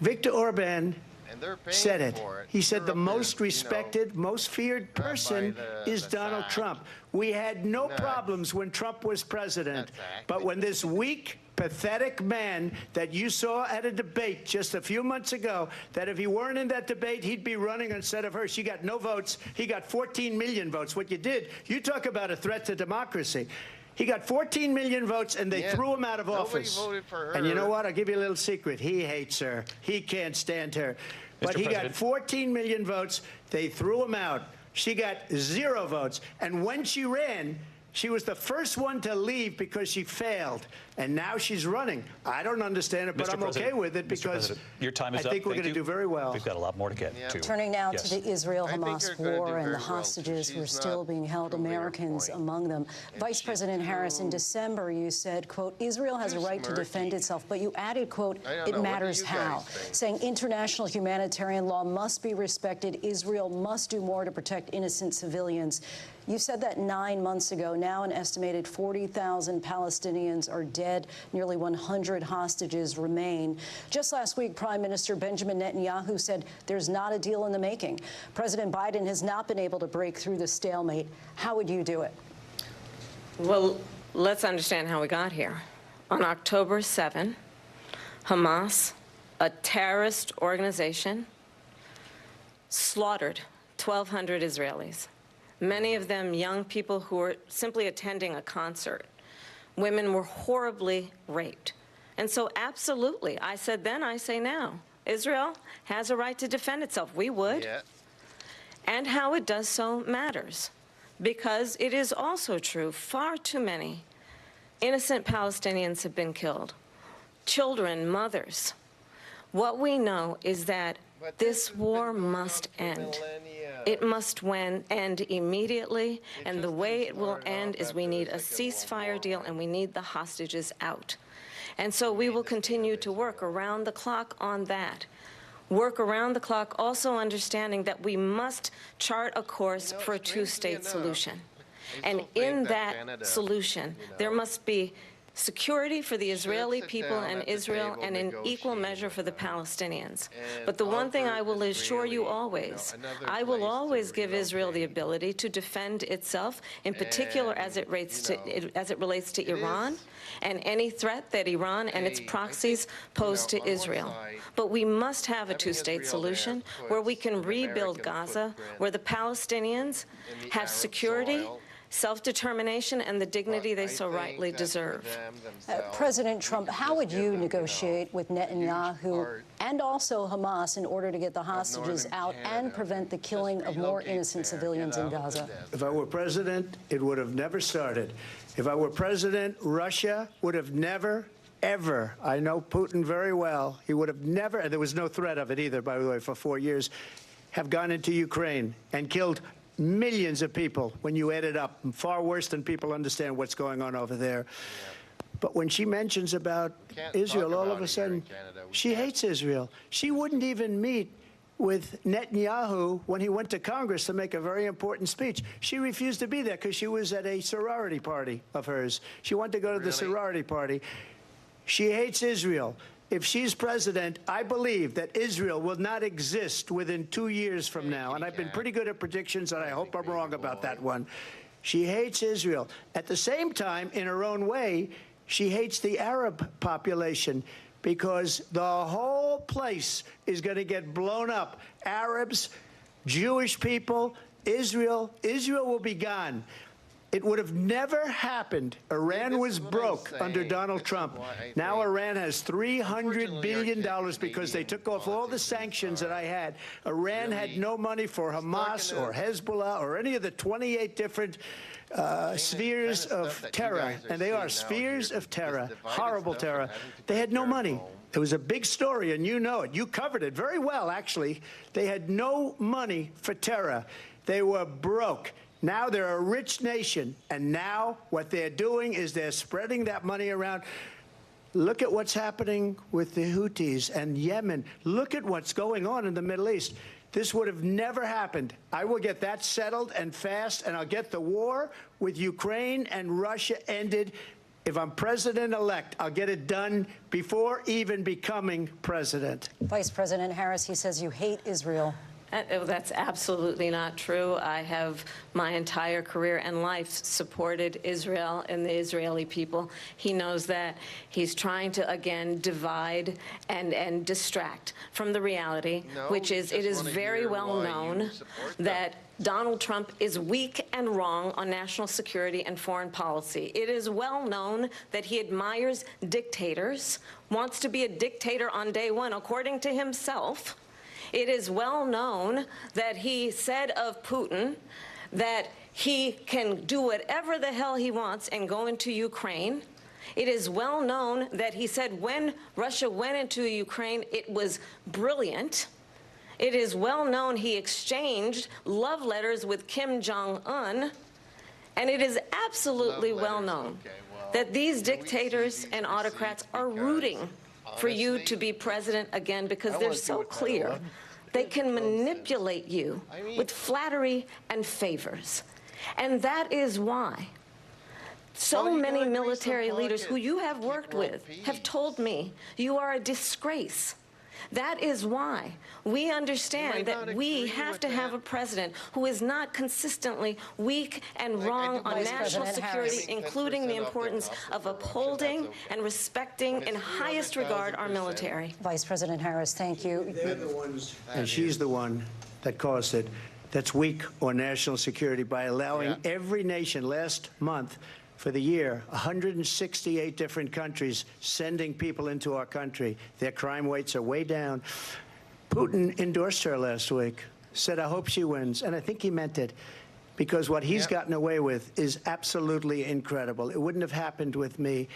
Viktor Orban And they're paying said it. for it. He said the Europe is, most respected, most feared person is the Donald fact. Trump. We had no No. problems when Trump was president. Exactly. But when this weak, pathetic man that you saw at a debate just a few months ago, that if he weren't in that debate, he'd be running instead of her. She got no votes. He got 14 million votes. What you did, you talk about a threat to democracy. He got 14 million votes, and they Yeah, threw him out of nobody office. voted for her. And you know what? I'll give you a little secret. He hates her. He can't stand her. But he got President. 14 million votes. They threw him out. She got 0 votes. And when she ran, she was the first one to leave because she failed. And now she's running. I don't understand it, but Mr. I'm President, okay with it Mr. because President, your time is I up. think we're Thank going to you. do very well. We've got a lot more to get to. Turning now Yes. to the Israel-Hamas they're gonna do war and the very well, too. hostages who are She's still not being held, proving her Americans point. among them. Vice she's President Harris, in too- December, you said, quote, Israel has a too right to defend smirky. itself, but you added, quote, I don't it know. What do matters you how, guys think? saying international humanitarian law must be respected. Israel must do more to protect innocent civilians. You said that 9 months ago. Now an estimated 40,000 Palestinians are dead. Nearly 100 hostages remain. Just last week, Prime Minister Benjamin Netanyahu said there's not a deal in the making. President Biden has not been able to break through the stalemate. How would you do it? Well, let's understand how we got here. On October 7, Hamas, a terrorist organization, slaughtered 1,200 Israelis, many of them young people who were simply attending a concert. Women were horribly raped. And so absolutely, I said then, I say now, Israel has a right to defend itself. We would. Yeah. And how it does so matters. Because it is also true, far too many innocent Palestinians have been killed. Children, mothers. What we know is that But this has war been going must on for end. millennia. It must end immediately, and the just way didn't it will start end off is we after need the a Second World ceasefire deal War. and we need the hostages out. And so we will continue to work around the clock on that. Work around the clock, also understanding that we must chart a course You know, for a strangely two-state enough, solution. I And still think in that that Canada, solution, you know, there must be security for the Israeli sit people down and at the Israel, table, and in equal negotiate measure for the with them, Palestinians. and But the one thing I will offer assure you Israeli, always, another I will place to always give Israel the relocate. ability to defend itself, in particular And, as it relates you know, as it relates to it Iran is and any threat that Iran and its I proxies think, pose on to one Israel. side, But we must have a having two-state Israel there solution where we can puts an rebuild American Gaza, footprint where the Palestinians in the have Arab security, soil. self-determination, and the dignity But they I so think rightly that for deserve. them themselves, President we Trump, could how just would give you them, negotiate with a huge Netanyahu part and also Hamas in order to get the hostages northern out and Canada. prevent the Just killing of more relocate innocent there, civilians get in out of the Gaza? desert. If I were president, it would have never started. If I were president, Russia would have never, ever, I know Putin very well, he would have never, and there was no threat of it either, by the way, for 4 years, have gone into Ukraine and killed millions of people when you add it up, far worse than people understand what's going on over there. But when she mentions about Can't Israel, talk all about of a it here sudden, in Canada. We she can't. hates Israel. She wouldn't even meet with Netanyahu when he went to Congress to make a very important speech. She refused to be there because she was at a sorority party of hers. She wanted to go to the Really? sorority party. She hates Israel. If she's president, I believe that Israel will not exist within 2 years from now. And I've been pretty good at predictions, and I hope I'm wrong about that one. She hates Israel. At the same time, in her own way, she hates the Arab population because the whole place is going to get blown up. Arabs, Jewish people, Israel. Israel will be gone. It would have never happened. Iran this was is what I'm broke under saying. Donald This is Trump. why I Now think, Iran has $300 unfortunately, billion our because they Canadian took off all the politicians sanctions that are I had. Iran had really no money for stuck Hamas in a or Hezbollah or any of the 28 different spheres kind of of stuff that you terror. guys are And they are seeing now spheres here, of this terror, divided horrible stuff terror. and having to They go had no back money. home. It was a big story, and you know it. You covered it very well, actually. They had no money for terror. They were broke. Now they're a rich nation, and now what they're doing is they're spreading that money around. Look at what's happening with the Houthis and Yemen. Look at what's going on in the Middle East. This would have never happened. I will get that settled and fast, and I'll get the war with Ukraine and Russia ended. If I'm president-elect, I'll get it done before even becoming president. Vice President Harris, he says you hate Israel. That's absolutely not true. I have my entire career and life supported Israel and the Israeli people. He knows that. He's trying to, again, divide and distract from the reality, No, which we is just it is wanna very hear well why you known support them. that Donald Trump is weak and wrong on national security and foreign policy. It is well known that he admires dictators, wants to be a dictator on day one, according to himself. It is well known that he said of Putin that he can do whatever the hell he wants and go into Ukraine. It is well known that he said when Russia went into Ukraine, it was brilliant. It is well known he exchanged love letters with Kim Jong-un. And it is absolutely Love well letters, known okay, well, that these you know, we see dictators these and autocrats receipts are because, rooting for you honestly, to be president again because I they're wanna do so it Title clear. 11. They can Nonsense. manipulate you I mean- with flattery and favors. And that is why so Well, you many gotta grease the military leaders who pocket you to have keep worked world with peace. have told me you are a disgrace. That is why we understand not that we agree have with to have that. a president who is not consistently weak and I wrong do on believe national President security, Harris. including the 10% off their importance costs of for Russia, upholding that's okay. and respecting When in it's highest regard our 300,000%. military. Vice President Harris, thank you. They're the ones, and she's the one that caused it, that's weak on national security by allowing Yeah. every nation last month for the year, 168 different countries sending people into our country. Their crime rates are way down. Putin endorsed her last week, said, I hope she wins. And I think he meant it, because what he's Yep. gotten away with is absolutely incredible. It wouldn't have happened with me.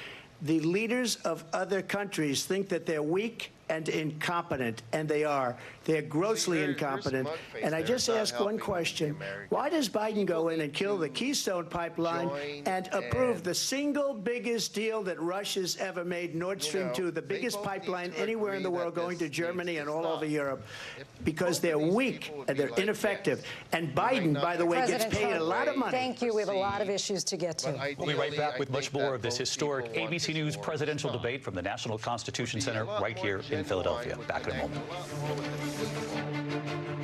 The leaders of other countries think that they're weak and incompetent, and they are. They're grossly their incompetent. smug-face And I there just is not ask one helping question. the American Why does Biden go people in and need kill the to Keystone Pipeline join and approve and, the single biggest deal that Russia's ever made, Nord Stream know, 2, the they biggest both need pipeline to anywhere in the agree world, that going to this Germany needs and to all over stop. Europe, If because both they're of these weak people would and be they're like ineffective. this, And we might Biden, not by the way, gets President paid a Trump, lot of money. Thank you. We have a lot of proceed. issues to get to. But We'll be right ideally, back I with much think more that of this both historic people want ABC this News war to presidential stop. debate from the National Constitution Be a Center lot right more here in genuine Philadelphia. with Back in a connect moment. a lot more with the people.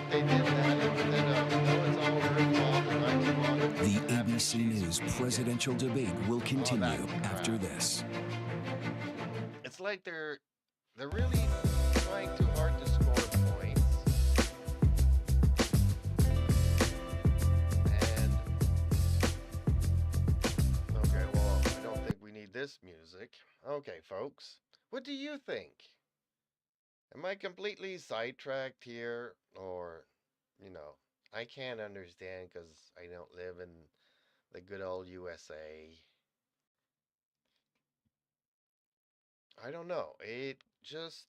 They did that instead of, oh, it's all her fault and I'm too long. The ABC News presidential debate will continue after this. It's like they're really trying too hard to score points. And okay, well, I don't think we need this music. Okay, folks, what do you think? Am I completely sidetracked here, or I can't understand because I don't live in the good old USA. I don't know. It just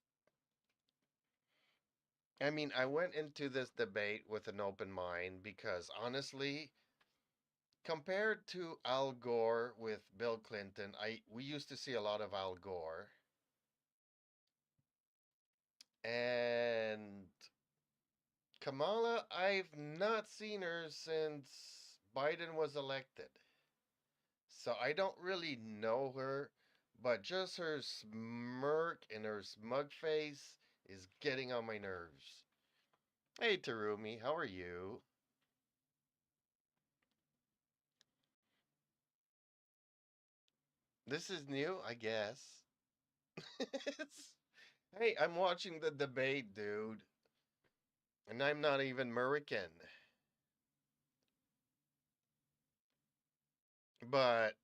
I mean, I went into this debate with an open mind because honestly, compared to Al Gore with Bill Clinton, we used to see a lot of Al Gore. And Kamala, I've not seen her since Biden was elected. So I don't really know her, but just her smirk and her smug face is getting on my nerves. Hey, Terumi, how are you? This is new, I guess. Hey, I'm watching the debate, dude. And I'm not even American. But,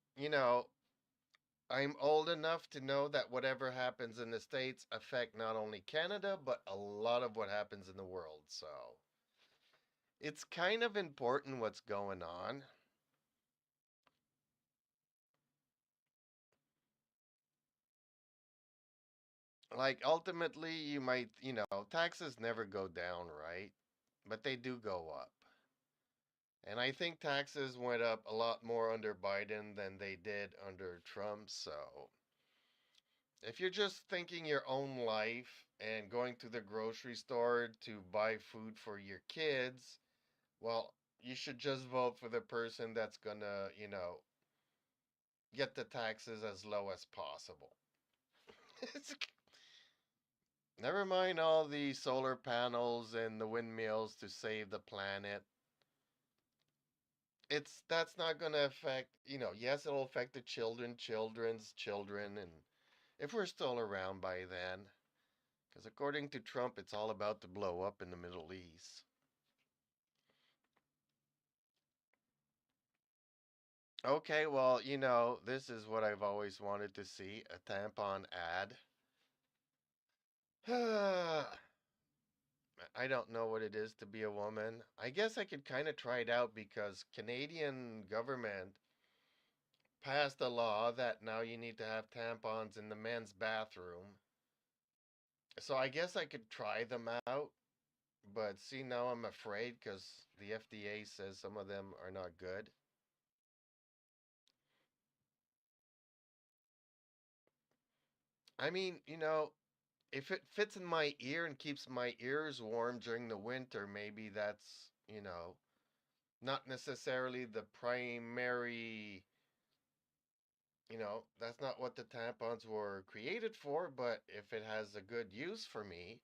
I'm old enough to know that whatever happens in the States affect not only Canada, but a lot of what happens in the world. So it's kind of important what's going on. Like ultimately you might, taxes never go down, right? But they do go up. And I think taxes went up a lot more under Biden than they did under Trump. So if you're just thinking your own life and going to the grocery store to buy food for your kids, well, you should just vote for the person that's gonna, get the taxes as low as possible. Never mind all the solar panels and the windmills to save the planet. That's not going to affect, yes, it'll affect the children's children, and if we're still around by then, because according to Trump, it's all about to blow up in the Middle East. Okay, well, this is what I've always wanted to see, a tampon ad. I don't know what it is to be a woman. I guess I could kind of try it out because Canadian government passed a law that now you need to have tampons in the men's bathroom. So I guess I could try them out, but see now I'm afraid because the FDA says some of them are not good. I mean, if it fits in my ear and keeps my ears warm during the winter, maybe that's, not necessarily the primary, that's not what the tampons were created for, but if it has a good use for me,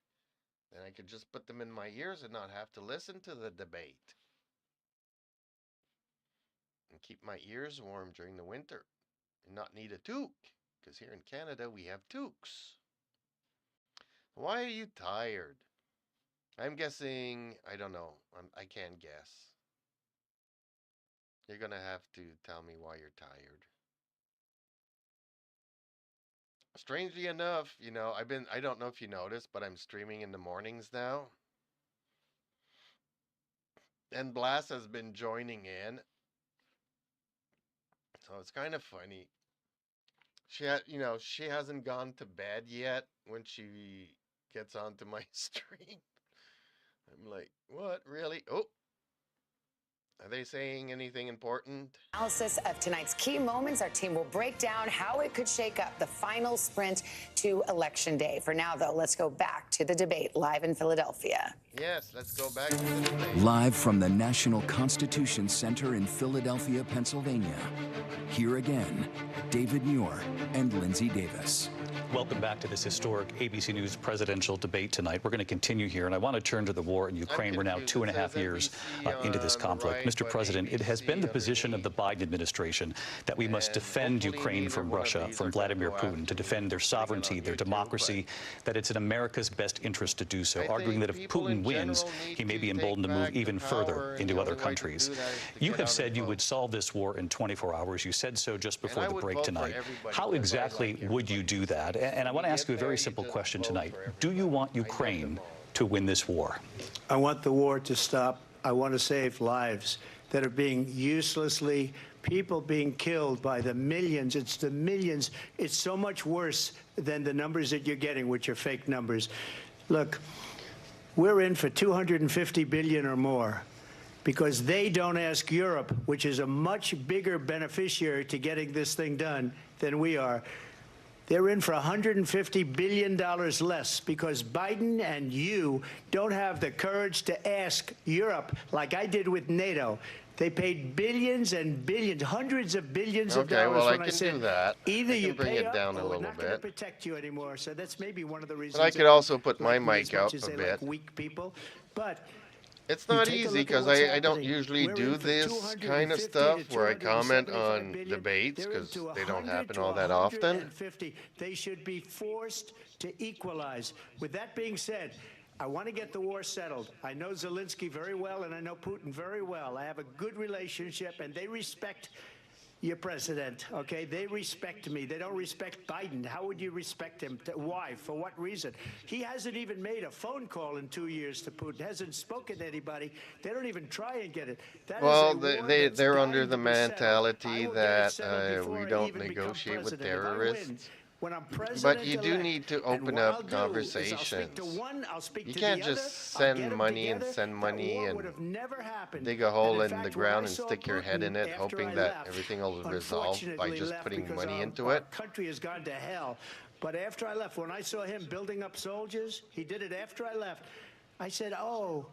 then I could just put them in my ears and not have to listen to the debate. And keep my ears warm during the winter and not need a toque, because here in Canada we have toques. Why are you tired? I'm guessing, I don't know, I can't guess. You're gonna have to tell me why you're tired. Strangely enough, I don't know if you noticed, but I'm streaming in the mornings now. And Blast has been joining in. So it's kind of funny. She hasn't gone to bed yet when she gets onto my stream. I'm like, what, really? Oh, are they saying anything important? Analysis of tonight's key moments. Our team will break down how it could shake up the final sprint to Election Day. For now, though, let's go back to the debate live in Philadelphia. Yes, let's go back to the debate. Live from the National Constitution Center in Philadelphia, Pennsylvania. Here again, David Muir and Lindsay Davis. Welcome back to this historic ABC News presidential debate tonight. We're going to continue here, and I want to turn to the war in Ukraine. We're now 2.5 years into this conflict. Mr. President, it has been the position of the Biden administration that we must defend Ukraine from Russia, from Vladimir Putin, to defend their sovereignty, their democracy, that it's in America's best interest to do so, arguing that if Putin wins, he may be emboldened to move even further into other countries. You have said you would solve this war in 24 hours. You said so just before the break tonight. How exactly would you do that? And I want to ask you a very simple question tonight. Do you want Ukraine to win this war? I want the war to stop. I want to save lives that are being people being killed by the millions. It's the millions. It's so much worse than the numbers that you're getting, which are fake numbers. Look, we're in for 250 billion or more, because they don't ask Europe, which is a much bigger beneficiary to getting this thing done than we are. They're in for $150 billion less because Biden and you don't have the courage to ask Europe like I did with NATO. They paid billions and billions, hundreds of billions of dollars. Well, when I can said, do that. Either I can you bring pay it up down or a we're little not going to bit. protect you anymore. So that's maybe one of the reasons. But I could they also put my like me as mic much up as a they bit. like weak people. But it's you not take a easy look at because what's I don't happening. usually We're do in for this kind of 250 stuff to where I comment 275 on billion. debates They're because into they don't 100 happen to all that often. 150. They should be forced to equalize. With that being said, I want to get the war settled. I know Zelensky very well, and I know Putin very well. I have a good relationship, and they respect your president, okay? They respect me. They don't respect Biden. How would you respect him? Why? For what reason? He hasn't even made a phone call in 2 years to Putin. Hasn't spoken to anybody. They don't even try and get it. Well, they're under the mentality that we don't negotiate with terrorists. But you do need to open up conversations. You can't just send money and send money and dig a hole in the ground and stick your head in it, hoping that everything will resolve by just putting money into it. Our country has gone to hell. But after I left, when I saw him building up soldiers, he did it after I left. I said, oh,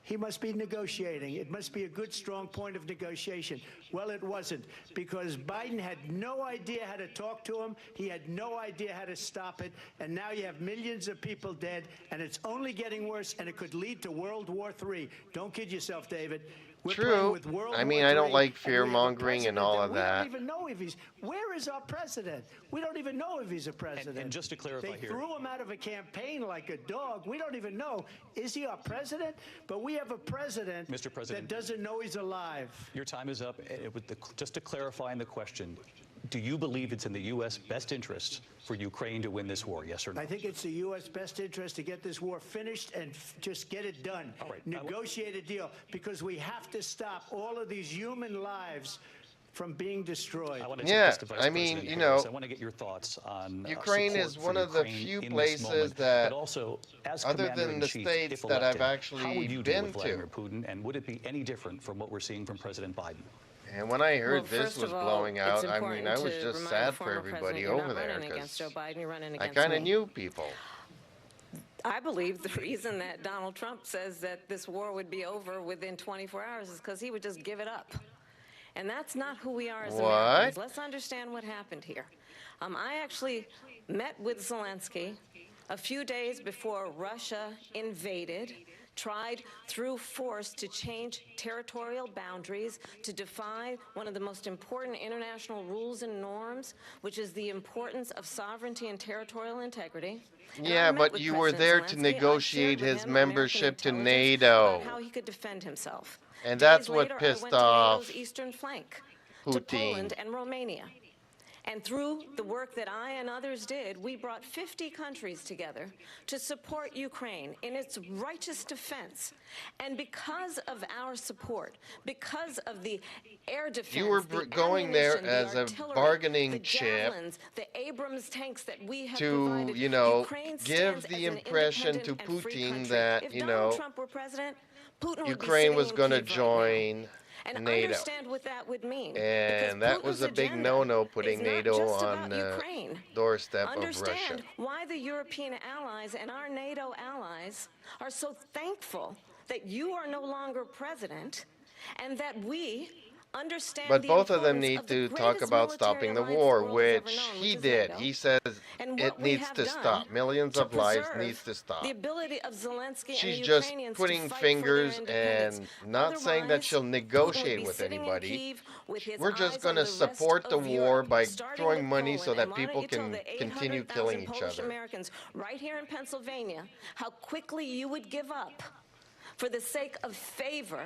he must be negotiating. It must be a good, strong point of negotiation. Well, it wasn't, because Biden had no idea how to talk to him. He had no idea how to stop it. And now you have millions of people dead, and it's only getting worse, and it could lead to World War III. Don't kid yourself, David. True. I mean, I don't like fear-mongering and all of that. We don't even know if he's... Where is our president? We don't even know if he's a president. And just to clarify they here... They threw him out of a campaign like a dog. We don't even know. Is he our president? But we have a president, Mr. President, that doesn't know he's alive. Your time is up. Just to clarify in the question, do you believe it's in the U.S. best interest for Ukraine to win this war, yes or no? I think it's the U.S. best interest to get this war finished and just get it done. All right. Negotiate a deal, because we have to stop all of these human lives from being destroyed. I want to take this to Vice President Harris. I want to get your thoughts on Ukraine is one of the few places that, but also, as other than the states that I've actually how would you been deal with Vladimir to. Putin, and would it be any different from what we're seeing from President Biden? And when I heard this was blowing out, I mean, I was just sad for everybody over there because I kind of knew people. I believe the reason that Donald Trump says that this war would be over within 24 hours is because he would just give it up. And that's not who we are as Americans. Let's understand what happened here. I actually met with Zelensky a few days before Russia invaded, tried through force to change territorial boundaries, to defy one of the most important international rules and norms, which is the importance of sovereignty and territorial integrity. Yeah, but you were there to negotiate his membership to NATO. How he could defend himself. And that's what Later, pissed I went off to NATO's eastern flank, Putin. to Poland and Romania. And through the work that I and others did, we brought 50 countries together to support Ukraine in its righteous defense. And because of our support, because of the air defense, you were going there as a bargaining chip the Abrams tanks that we have to, provided, you know, Ukraine give the impression to Putin that, you know, Trump were president, Putin Ukraine was going to to join and NATO. Understand what that would mean. And that was a big no-no, putting NATO on the doorstep of Russia. Understand why the European allies and our NATO allies are so thankful that you are no longer president, and that we understand. But both of them need to talk about stopping the war, which he did. He says it needs to stop. Millions of lives needs to stop. The ability of Zelensky She's and just Ukrainians putting to fingers and not saying that she'll negotiate with anybody. We're just going to support the war by throwing money so that people can continue killing each other. Americans right here in Pennsylvania, how quickly you would give up for the sake of favor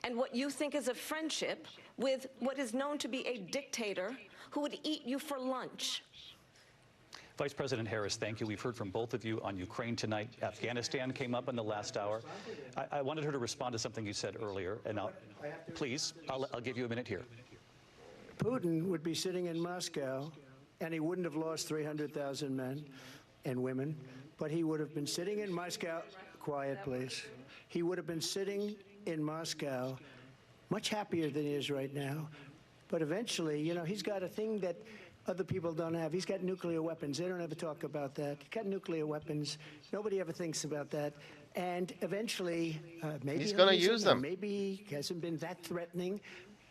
and what you think is a friendship with what is known to be a dictator who would eat you for lunch. Vice President Harris, thank you. We've heard from both of you on Ukraine tonight. Afghanistan came up in the last hour. I wanted her to respond to something you said earlier, and please, I'll give you a minute here. Putin would be sitting in Moscow, and he wouldn't have lost 300,000 men and women, but he would have been sitting in Moscow quiet, please. He would have been sitting in Moscow much happier than he is right now. But eventually, you know, he's got a thing that other people don't have. He's got nuclear weapons. They don't ever talk about that. He's got nuclear weapons. Nobody ever thinks about that. And eventually, maybe He's he'll gonna use use them. Maybe he hasn't been that threatening,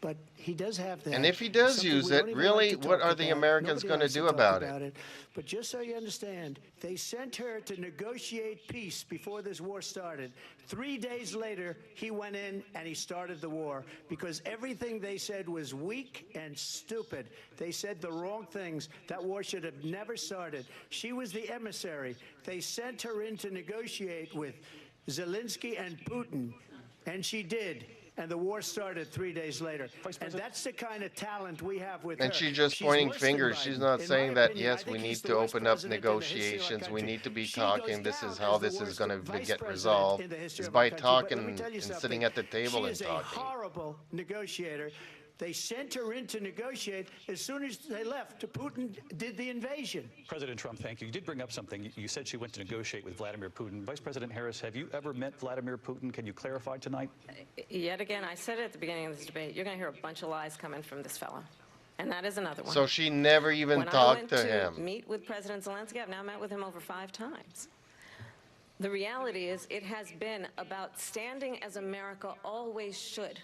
but he does have that. And if he does Something use we it, don't even really, like to what talk are the about. Americans Nobody going to likes do talk about it? But just so you understand, they sent her to negotiate peace before this war started. 3 days later, he went in and he started the war because everything they said was weak and stupid. They said the wrong things. That war should have never started. She was the emissary. They sent her in to negotiate with Zelensky and Putin, and she did. And the war started 3 days later. And that's the kind of talent we have with her. And she's just pointing fingers. She's not saying that, yes, we need to open up negotiations. We need to be talking. This is how this is going to get resolved. It's by talking and sitting at the table and talking. She is a horrible negotiator. They sent her in to negotiate. As soon as they left, Putin did the invasion. President Trump, thank you. You did bring up something. You said she went to negotiate with Vladimir Putin. Vice President Harris, have you ever met Vladimir Putin? Can you clarify tonight? Yet again, I said it at the beginning of this debate, you're going to hear a bunch of lies coming from this fellow. And that is another one. So she never even when talked I to went him. Meet with President Zelensky. I've now met with him over 5 times. The reality is it has been about standing as America always should,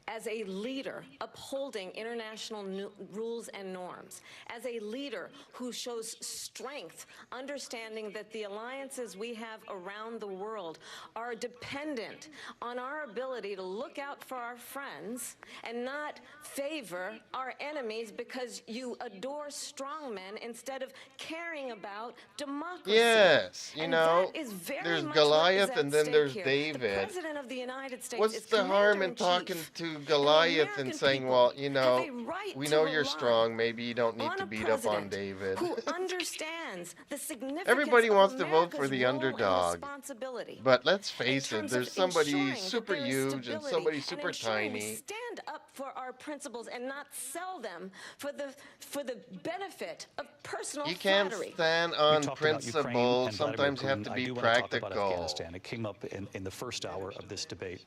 as a leader upholding international rules and norms, as a leader who shows strength, understanding that the alliances we have around the world are dependent on our ability to look out for our friends and not favor our enemies because you adore strong men instead of caring about democracy. Yes, you And know, that is very there's much Goliath what is and at then there's stake here. The David. President of the United States What's is the harm in commander-in-chief, talking to and the Goliath and American saying, people well, you know, have a right we to know you're rely strong, maybe you don't need on to a beat up on president David. who understands the significance Everybody of wants to vote for America's the role and underdog. responsibility. But let's In face it, terms there's of somebody ensuring that super there is huge and stability somebody and super ensuring we tiny. stand up for our principles and not sell them for the benefit of personal You can't flattery. stand You on talked about Ukraine principle. and Sometimes you Vladimir have Putin. to I be do want to talk about practical. Afghanistan. It came up in the first hour of this debate.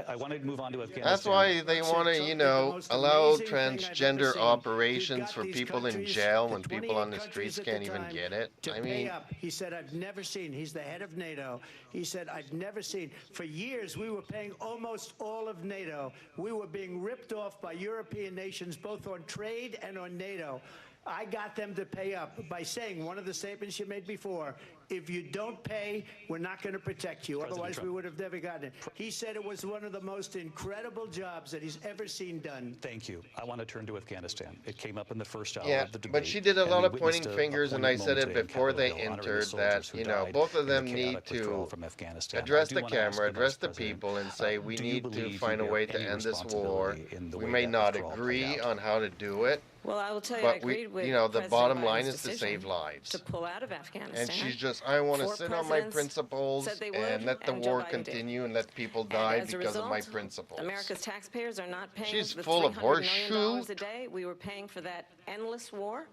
I wanted to move on to Afghanistan. That's why they want to, you know, allow transgender operations for people in jail when people on the streets can't even get it. I mean, he said, I've never seen, he's the head of NATO. He said, I've never seen, for years we were paying almost all of NATO. We were being ripped off by European nations, both on trade and on NATO. I got them to pay up by saying one of the statements you made before, if you don't pay, we're not going to protect you. Otherwise, we would have never gotten it. He said it was one of the most incredible jobs that he's ever seen done. Thank you. I want to turn to Afghanistan. It came up in the first hour yeah, of the debate. but she did a and lot we of pointing witnessed fingers, and I poignant said moment it today in before they Capitol Hill honoring the entered soldiers that, who you know, died both of in the them need chaotic withdrawal to from Afghanistan. address I do the want to ask camera, the address Vice the President, people, and say we do you need to believe find a you way have to any end this war. responsibility in the We way may that not withdrawal agree played out? on how to do it, Well, I will tell you, I but we, agreed with you know, the President bottom Biden's line is to decision save lives. to pull out of Afghanistan. And she's just, I want to Four sit on my presidents principles said they would, and let the and Joe war Biden continue did. and let people And die as a because of my result, principles. America's taxpayers are not paying She's the full of $300 million horseshoe. a day we were paying for that endless war.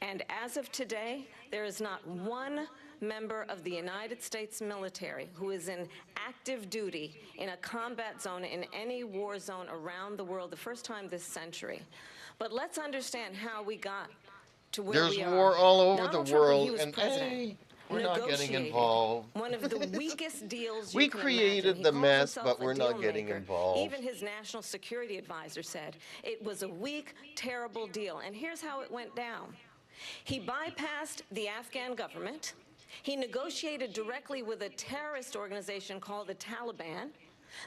And as of today, there is not one member of the United States military who is in active duty in a combat zone in any war zone around the world, the first time this century. But let's understand how we got to where There's we are. war all over Donald the Trump, when world, he was and president, hey, we're not getting negotiated involved. one of the weakest deals you We can created imagine. He the calls mess, himself but a we're not deal getting maker. involved. Even his national security advisor said it was a weak, terrible deal. And here's how it went down. He bypassed the Afghan government. He negotiated directly with a terrorist organization called the Taliban.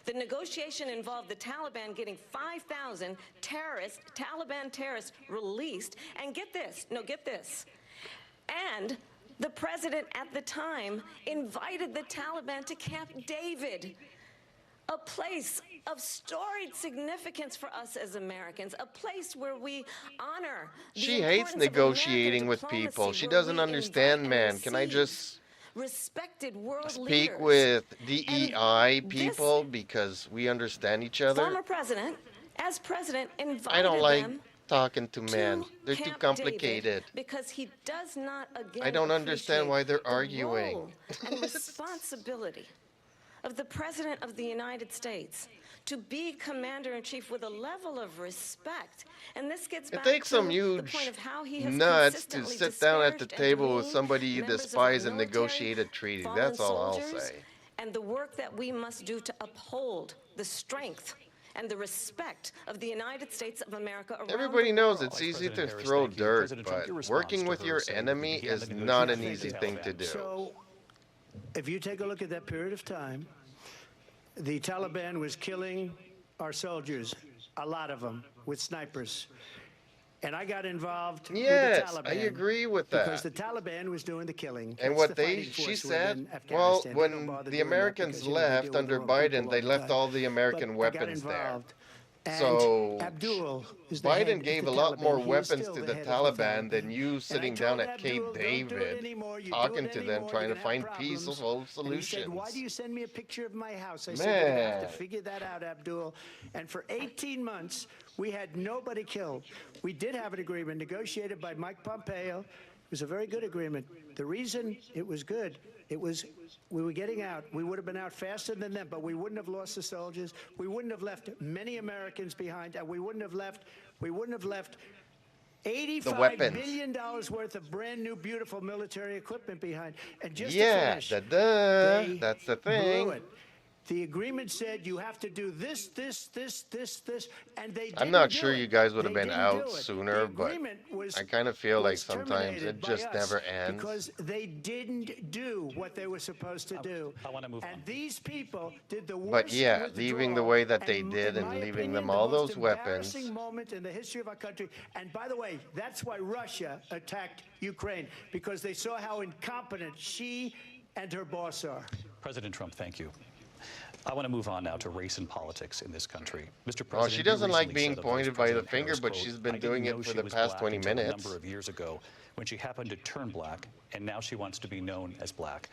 The negotiation involved the Taliban getting 5,000 Taliban terrorists released. And get this, and the president at the time invited the Taliban to Camp David, a place of storied significance for us as Americans, a place where we honor the She hates importance of negotiating American with diplomacy, people. She where doesn't we understand, invite man. and Can I receive just respected world speak leaders. with And DEI this people because we understand each other? former president, as president, I invited don't like them talking to men. to They're too Camp complicated. David because he does not again I don't understand why they're appreciate arguing. the role and responsibility of the President of the United States to be commander-in-chief with a level of respect. And this gets It back takes to some the huge point of how he has nuts to consistently sit down at the disparaged and table with demeaned somebody you members of despise our and military, negotiate a treaty. fallen That's all I'll soldiers, say. and the work that we must do to uphold the strength and the respect of the United States of America around Everybody the knows world. it's easy to President Harris, throw thank you. dirt, President Trump, your but response working to with her your saying we enemy began is the not an negotiations easy with thing the to Taliban. do. So, if you take a look at that period of time, the Taliban was killing our soldiers, a lot of them, with snipers. And I got involved Yes, with the I Taliban. agree with Because that. the Taliban was doing the killing. And That's what the they, fighting she force said, within well, Afghanistan. They don't when bother the doing that Americans because, you know, they deal left with under their own people Biden, all they the left time. all the American But I got weapons there. involved. And So Abdul is the Biden head of gave the a lot Taliban. more He is weapons still to the the head of the Taliban than Taliban. you And sitting I down told at Cape Abdul, "Don't do it David anymore. You talking do it to them, anymore, trying you're to gonna have find peaceful problems." And he solutions. said, "Why do you send me a picture of my house?" I said, "You're gonna have to Man. figure that out, Abdul." And for 18 months, we had nobody killed. We did have an agreement negotiated by Mike Pompeo. It was a very good agreement. The reason it was good, it was we were getting out. We would have been out faster than them, but we wouldn't have lost the soldiers. We wouldn't have left many Americans behind, and we wouldn't have left $85 weapons. billion worth of brand new, beautiful military equipment behind. And just to Yeah, finish, da-duh, they that's the blew thing. it. The agreement said you have to do this, and they didn't I'm not do sure it. you guys would have They been didn't out do it. sooner, The but agreement was, I kind of feel like was sometimes terminated it by just us never ends. because they didn't do what they were supposed to do. I want to move on. And these people did the worst But yeah, withdrawal, leaving the way that they and did in and my leaving opinion, them the all most those weapons. embarrassing moment in the history of our country. And by the way, that's why Russia attacked Ukraine, because they saw how incompetent she and her boss are. President Trump, thank you. I want to move on now to race and politics in this country. Mr. President, Well, she doesn't you like recently being said of pointed Vice by the President finger, Harris, but quote, she's been "I didn't doing it know for she the was past black 20 until minutes." a number of years ago when she happened to turn black, and now she wants to be known as black."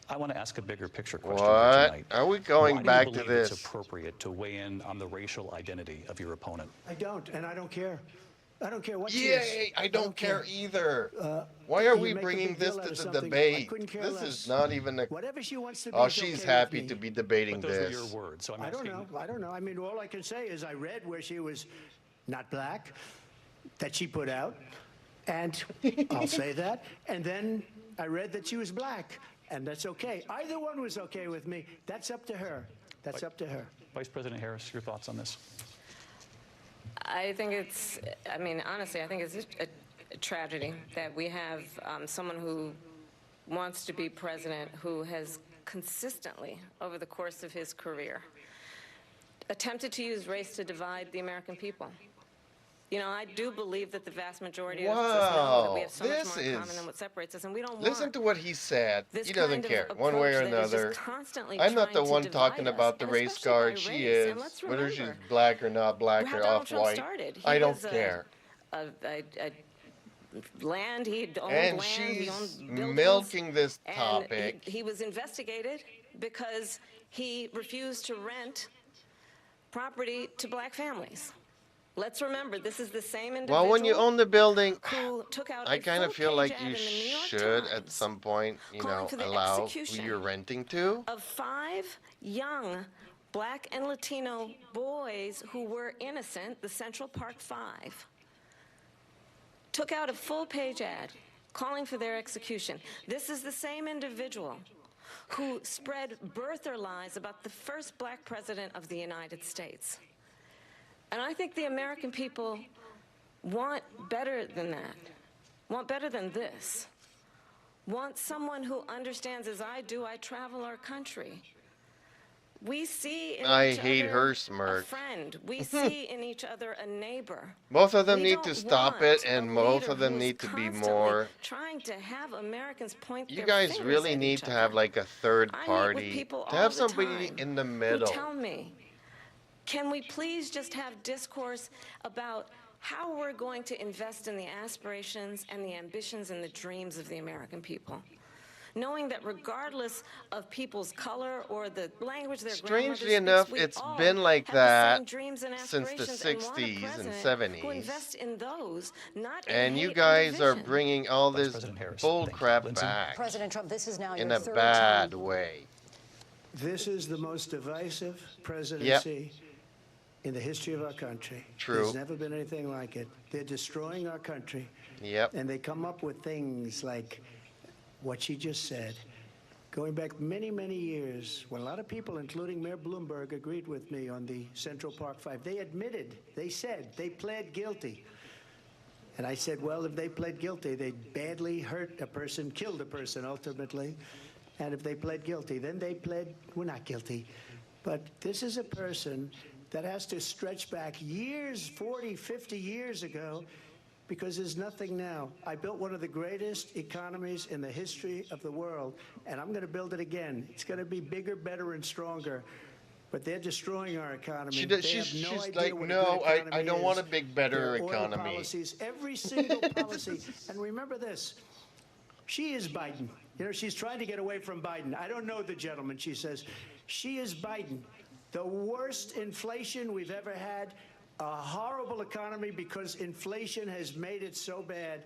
I want to ask a bigger picture question here What? tonight. Are we going Why back do to you believe this? it's appropriate to weigh in on the racial identity of your opponent? I don't, and I don't care. I don't care what Yeah, she is. I don't care either. Why you are we make a bringing big this deal out to of the something. I debate? couldn't care This less. is not even a. Whatever she wants to be Oh, is she's okay happy with to me. be debating But those were your this. words, so I'm I don't asking. know. I don't know. I mean, all I can say is I read where she was not black, that she put out, and I'll say that. And then I read that she was black, and that's okay. Either one was okay with me. That's up to her. That's up to her. Vice President Harris, your thoughts on this? I think it's, I mean, honestly, I think it's a tragedy that we have someone who wants to be president who has consistently, over the course of his career, attempted to use race to divide the American people. You know, I do believe that the vast majority of us know that we have so much This more in is- common than what separates us, and we don't Listen want to what he said. this He doesn't kind of care, one way or approach that is just another. constantly I'm not the trying to one divide talking us, about the and race especially card. by She race. is, And let's whether she's remember black or not black how or Donald Trump off-white. started. He I don't was care. a land, he owned And land, he she's owned buildings. milking this And topic. he was investigated because he refused to rent property to black families. Let's remember, this is the same individual Well, when you own the building, who took out I a kind of feel full-page like ad you in the New York should, at Times some point, you calling know, for the allow who execution you're renting to. of 5 young black and Latino boys who were innocent, the Central Park 5, took out a full-page ad calling for their execution. This is the same individual who spread birther lies about the first black president of the United States. And I think the American people want better than that, want better than this, want someone who understands, as I do, I travel our country. We see in I each hate other her a smirk. friend. We see in each other a neighbor. Both of them We need to don't stop want it, a and both leader of them who's need to be constantly more. trying to have Americans point You their guys fingers really at need each to have other. like a third I meet with party, people to all have the somebody time in the who middle. tell me, can we please just have discourse about how we're going to invest in the aspirations and the ambitions and the dreams of the American people? knowing that regardless of people's color or the language their Strangely grandmother enough, speaks, we it's all been like have the same that dreams and since the aspirations and want a 60s and president who 70s. invests in those, not in And you hate and guys are division. bringing all Vice this President Harris, bull thank you. crap Lindsay? back President Trump, this is now in your a third bad time. way. This is the most divisive presidency in the history of our country. True. There's never been anything like it. They're destroying our country. Yep. And they come up with things like what she just said. Going back many, many years, when a lot of people, including Mayor Bloomberg, agreed with me on the Central Park Five, they admitted, they said, they pled guilty. And I said, well, if they pled guilty, they badly hurt a person, killed a person ultimately. And if they pled guilty, then they pled, we're not guilty. But this is a person that has to stretch back years, 40, 50 years ago, because there's nothing now. I built one of the greatest economies in the history of the world, and I'm going to build it again. It's going to be bigger, better, and stronger. But they're destroying our economy. She's idea like, what a no, good I don't economy want a is. big, better Their oil economy. policies, every single policy. And remember this, she is Biden. You know, she's trying to get away from Biden. I don't know the gentleman, she says. She is Biden. The worst inflation we've ever had, a horrible economy because inflation has made it so bad,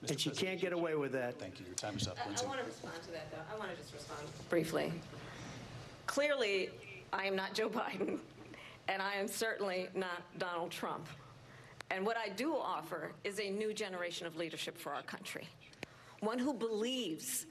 and she can't get away with that. Thank you. Your time is up, I Lindsay. want to respond to that, though. I want to just respond briefly. Clearly, I am not Joe Biden, and I am certainly not Donald Trump. And what I do offer is a new generation of leadership for our country, one who believes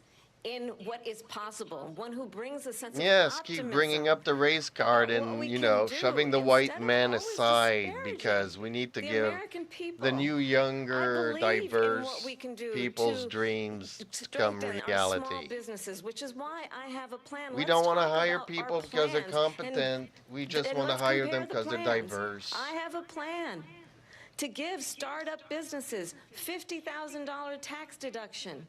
in what is possible, one who brings a sense of Yes, optimism. keep bringing up the race card about what and, we you can know, do shoving the instead white of man always aside disparaging because we need to the give American people. the new, younger, I believe in diverse what we can do people's to dreams become strengthen our reality. small businesses, which is why I have a plan. We Let's don't want to talk hire about our people because they're plans competent. We just and want to let's hire compare them the because they're plans. diverse. I have a plan to give startup businesses $50,000 tax deduction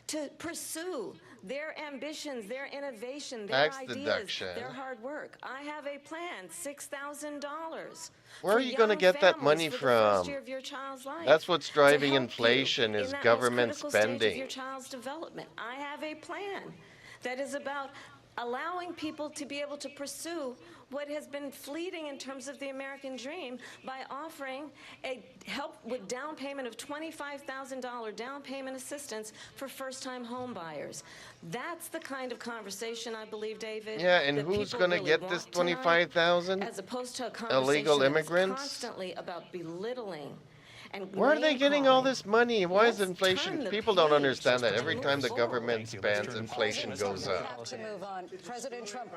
to pursue their ambitions, their innovation, their Tax ideas, deduction. their hard work. I have a plan, $6,000. Where are you going to get that money from? That's what's driving inflation is government spending. Of your child's development. I have a plan that is about allowing people to be able to pursue what has been fleeting in terms of the American dream by offering a help with down payment of $25,000 down payment assistance for first-time home buyers. That's the kind of conversation I believe, David. Yeah, and that who's people going to really get want this tonight, 25,000? as opposed to a conversation Illegal that's immigrants? constantly about belittling. And Where are they getting all name-calling. this money? Why is Let's inflation? turn the People don't page understand that and every move time the forward. government Thank you. Let's spends, turn- inflation goes We up. have to move on. President Trump.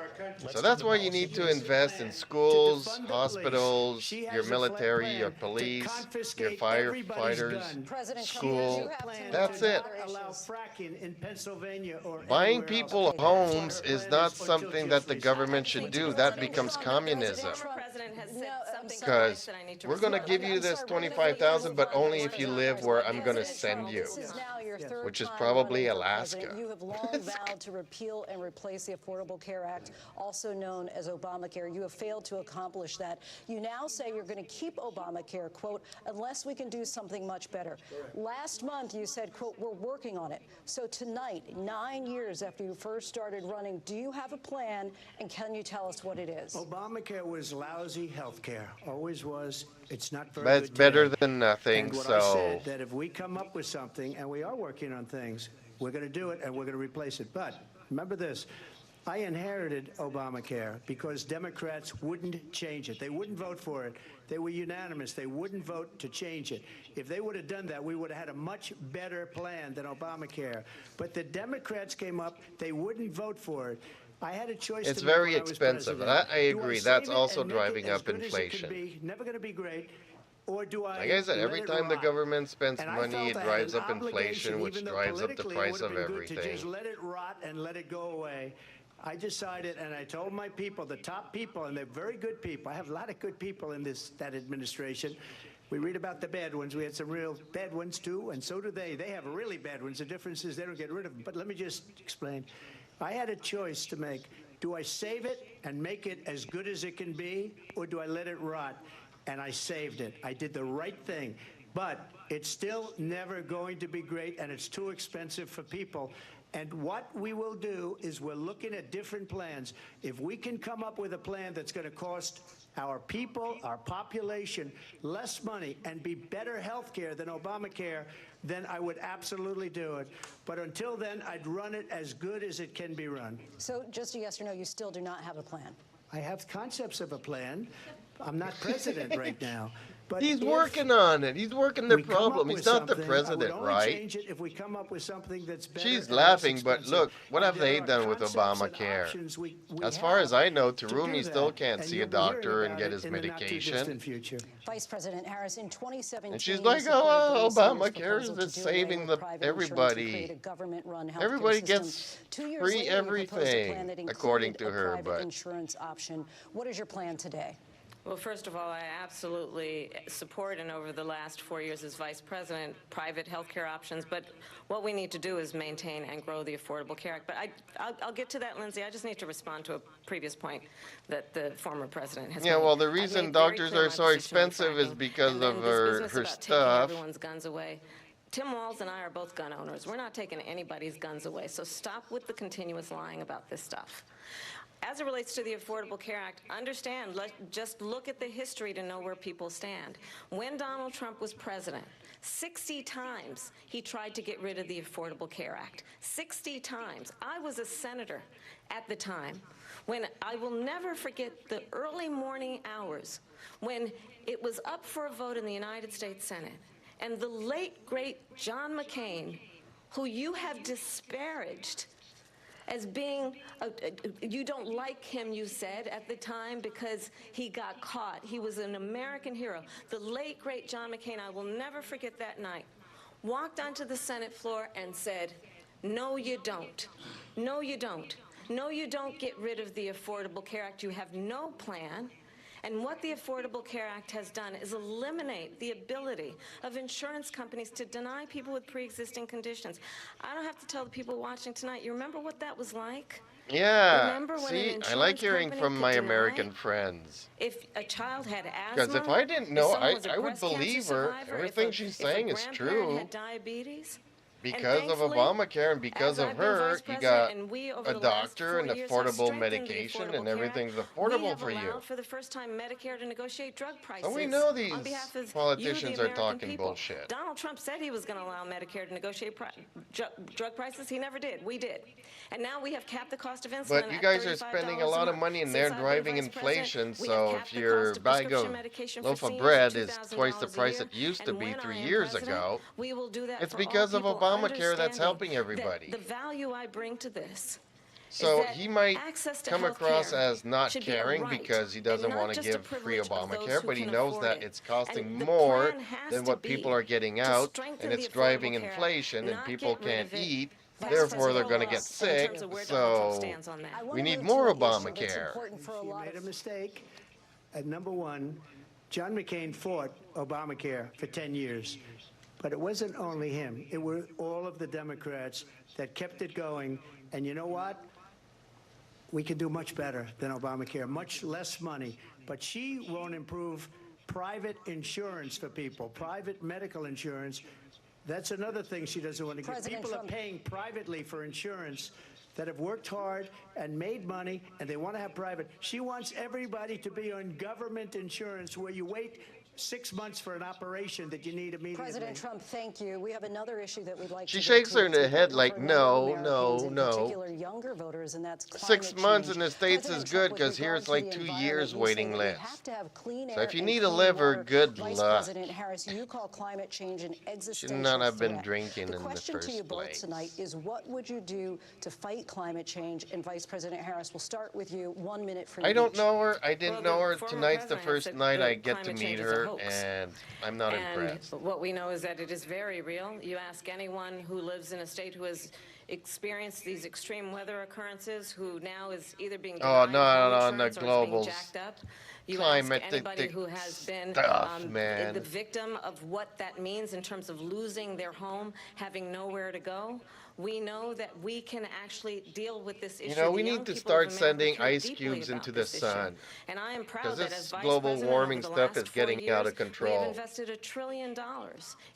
So that's why you need to invest in schools, hospitals, your military, your police, your firefighters, President Trump, school. you have to move That's on. it. Other Allow issues. fracking in Pennsylvania or Buying anywhere else. people homes is not something that the Until government just should recently. do. That becomes communism. The president has said No, I'm something sorry. Because that I need to we're going to respond. give you I'm this sorry, 25,000, but only if you live where I'm going to President send Trump, you. This is now your third Which is time probably running for Alaska. president. You have long vowed to repeal and replace the Affordable Care Act, also known as Obamacare. You have failed to accomplish that. You now say you're going to keep Obamacare, quote, unless we can do something much better. Last month, you said, quote, we're working on it. So tonight, 9 years after you first started running, do you have a plan, and can you tell us what it is? Obamacare was lousy health care. Always was. It's not very But good it's better today. than nothing, And what so I said, that if we come up with something, and we are working on things, we're going to do it, and we're going to replace it. But remember this. I inherited Obamacare because Democrats wouldn't change it. They wouldn't vote for it. They were unanimous. They wouldn't vote to change it. If they would have done that, we would have had a much better plan than Obamacare. But the Democrats came up. They wouldn't vote for it. I had a choice It's to make very when I was expensive. president. I Do agree. save That's it also and make it driving as up good as it could inflation. be, never going to be great. Or do I like I said, every let it time the rot? government spends And I money, felt it I had drives an up inflation, obligation, which even though drives up the politically it price would have of been good to everything. just let it rot and let it go away. I decided, and I told my people, the top people, and they're very good people. I have a lot of good people in that administration. We read about the bad ones. We had some real bad ones, too, and so do they. They have really bad ones. The difference is they don't get rid of them. But let me just explain. I had a choice to make. Do I save it and make it as good as it can be, or do I let it rot? And I saved it. I did the right thing. but it's still never going to be great, and it's too expensive for people. And what we will do is we're looking at different plans. If we can come up with a plan that's going to cost our people, our population, less money and be better health care than Obamacare, then I would absolutely do it. But until then, I'd run it as good as it can be run. So just a yes or no, you still do not have a plan? I have concepts of a plan. I'm not president right now. But He's working on it. He's working the problem. He's not the president, right? Change it if we come up with something that's better. She's and laughing, less but expensive. look, what have And they there are done with concepts and Obamacare? options we As far have as I know, to Tarumi do still that. can't And see a you'll be hearing doctor and about get it his in the not-too-distant medication. future. Vice President Harris, in 2017, And she's like, you supported oh, Bernie Sanders' Obamacare proposal is to do away saving with private insurance and everybody. create a government-run healthcare Everybody system. gets 2 years free later, you proposed a plan everything, that according included to her, a private but- insurance option. What is your plan today? Well, first of all, I absolutely support, and over the last 4 years as vice president, private health care options. But what we need to do is maintain and grow the Affordable Care Act. But I'll get to that, Lindsay. I just need to respond to a previous point that the former president has made. Yeah, well, the I've reason made very doctors clear are my so position on expensive is fracking, because and then of this her business about taking stuff. everyone's guns away. Tim Walz and I are both gun owners. We're not taking anybody's guns away. So stop with the continuous lying about this stuff. As it relates to the Affordable Care Act, understand, just look at the history to know where people stand. When Donald Trump was president, 60 times he tried to get rid of the Affordable Care Act. 60 times. I was a senator at the time when I will never forget the early morning hours when it was up for a vote in the United States Senate. And the late, great John McCain, who you have disparaged as being, you don't like him, you said, at the time because he got caught. He was an American hero. The late, great John McCain, I will never forget that night, walked onto the Senate floor and said, no, you don't. No, you don't. No, you don't get rid of the Affordable Care Act. You have no plan. And what the Affordable Care Act has done is eliminate the ability of insurance companies to deny people with pre-existing conditions. I don't have to tell the people watching tonight, you remember what that was like? Yeah, Remember when an see, I insurance like hearing company from could my deny American friends. If a child had asthma, Because if I didn't if know, someone was a I would breast cancer believe her. survivor, Everything she's saying if a is grandparent true. had diabetes, Because of thankfully, Obamacare and because as of I've been her, vice you president, got and we, over a the last doctor 4 and years, have affordable strengthened the medication Affordable and Care everything's Act. affordable for We you. have allowed for the first time Medicare to negotiate drug prices. And we know these on behalf of politicians you, are the American talking people. bullshit. Donald Trump said he was going to allow Medicare to negotiate drug prices. He never did. We did. And now we have capped the cost of insulin. But you at guys are $35 spending a lot of month. money and Since they're I've been driving vice inflation, president, we so have if capped the your cost of bag prescription of medication for loaf of seniors bread to is twice the $2,000 a price year. it used to And be when 3 I am years president, ago, we will do that it's for because all of people, Obamacare that's understanding helping that everybody. the value I bring to this So is that he might access to come health across care as not should be a caring right because he and doesn't not want to just a give free privilege of those Obamacare, who but he can knows afford that it. it's costing And the more plan has than to what be people are getting to out, strengthen and it's the driving Affordable Care Act, inflation, and not people get rid can't of it. eat. Pass Therefore, they're President going to get Walz in sick. terms of where Donald Trump So stands on that. I we wanna need move more to an issue that's Obamacare. important for a She lot made a of mistake. Number one, John McCain fought Obamacare for 10 years. But it wasn't only him. It were all of the Democrats that kept it going. And you know what? We can do much better than Obamacare, much less money. But she won't improve private insurance for people, private medical insurance. That's another thing she doesn't want to give. President People Trump- are paying privately for insurance that have worked hard and made money, and they want to have private. She wants everybody to be on government insurance where you wait 6 months for an operation that you need immediately. President Trump, thank you. We have another issue that we'd like She to shakes get to. her in the It's head important like, for many Americans, no, in no. particular younger voters, and that's 6 climate months change. in the States President is Trump, good with because here regard it's to like the 2 environment, years you say waiting that we list. have to have clean So air if you and need a clean liver, water. good Vice luck. President Harris, you call climate change an existential Should not have been threat. drinking the in the question to you first both place. tonight is, what would you do to fight climate change? And Vice President Harris, we'll start with you. 1 minute for you I don't each. know her. I didn't Well, know the her. former Tonight's the president first said night that I get to climate meet change is a her, hoax. and I'm not impressed. What we know is that it is very real. You ask anyone who lives in a state who has experienced these extreme weather occurrences, who now is either being Oh, denied no, home no, no, insurance or is globals. being jacked up. You ask anybody who has been man. the victim of what that means in terms of losing their home, having nowhere to go. We know that we can actually deal with this issue. You know, we The young need to people of start America sending care ice deeply cubes about into the this issue. sun. And I am proud Because that as this Vice global President warming over the stuff last is 4 getting years, out of we have control. invested $1 trillion in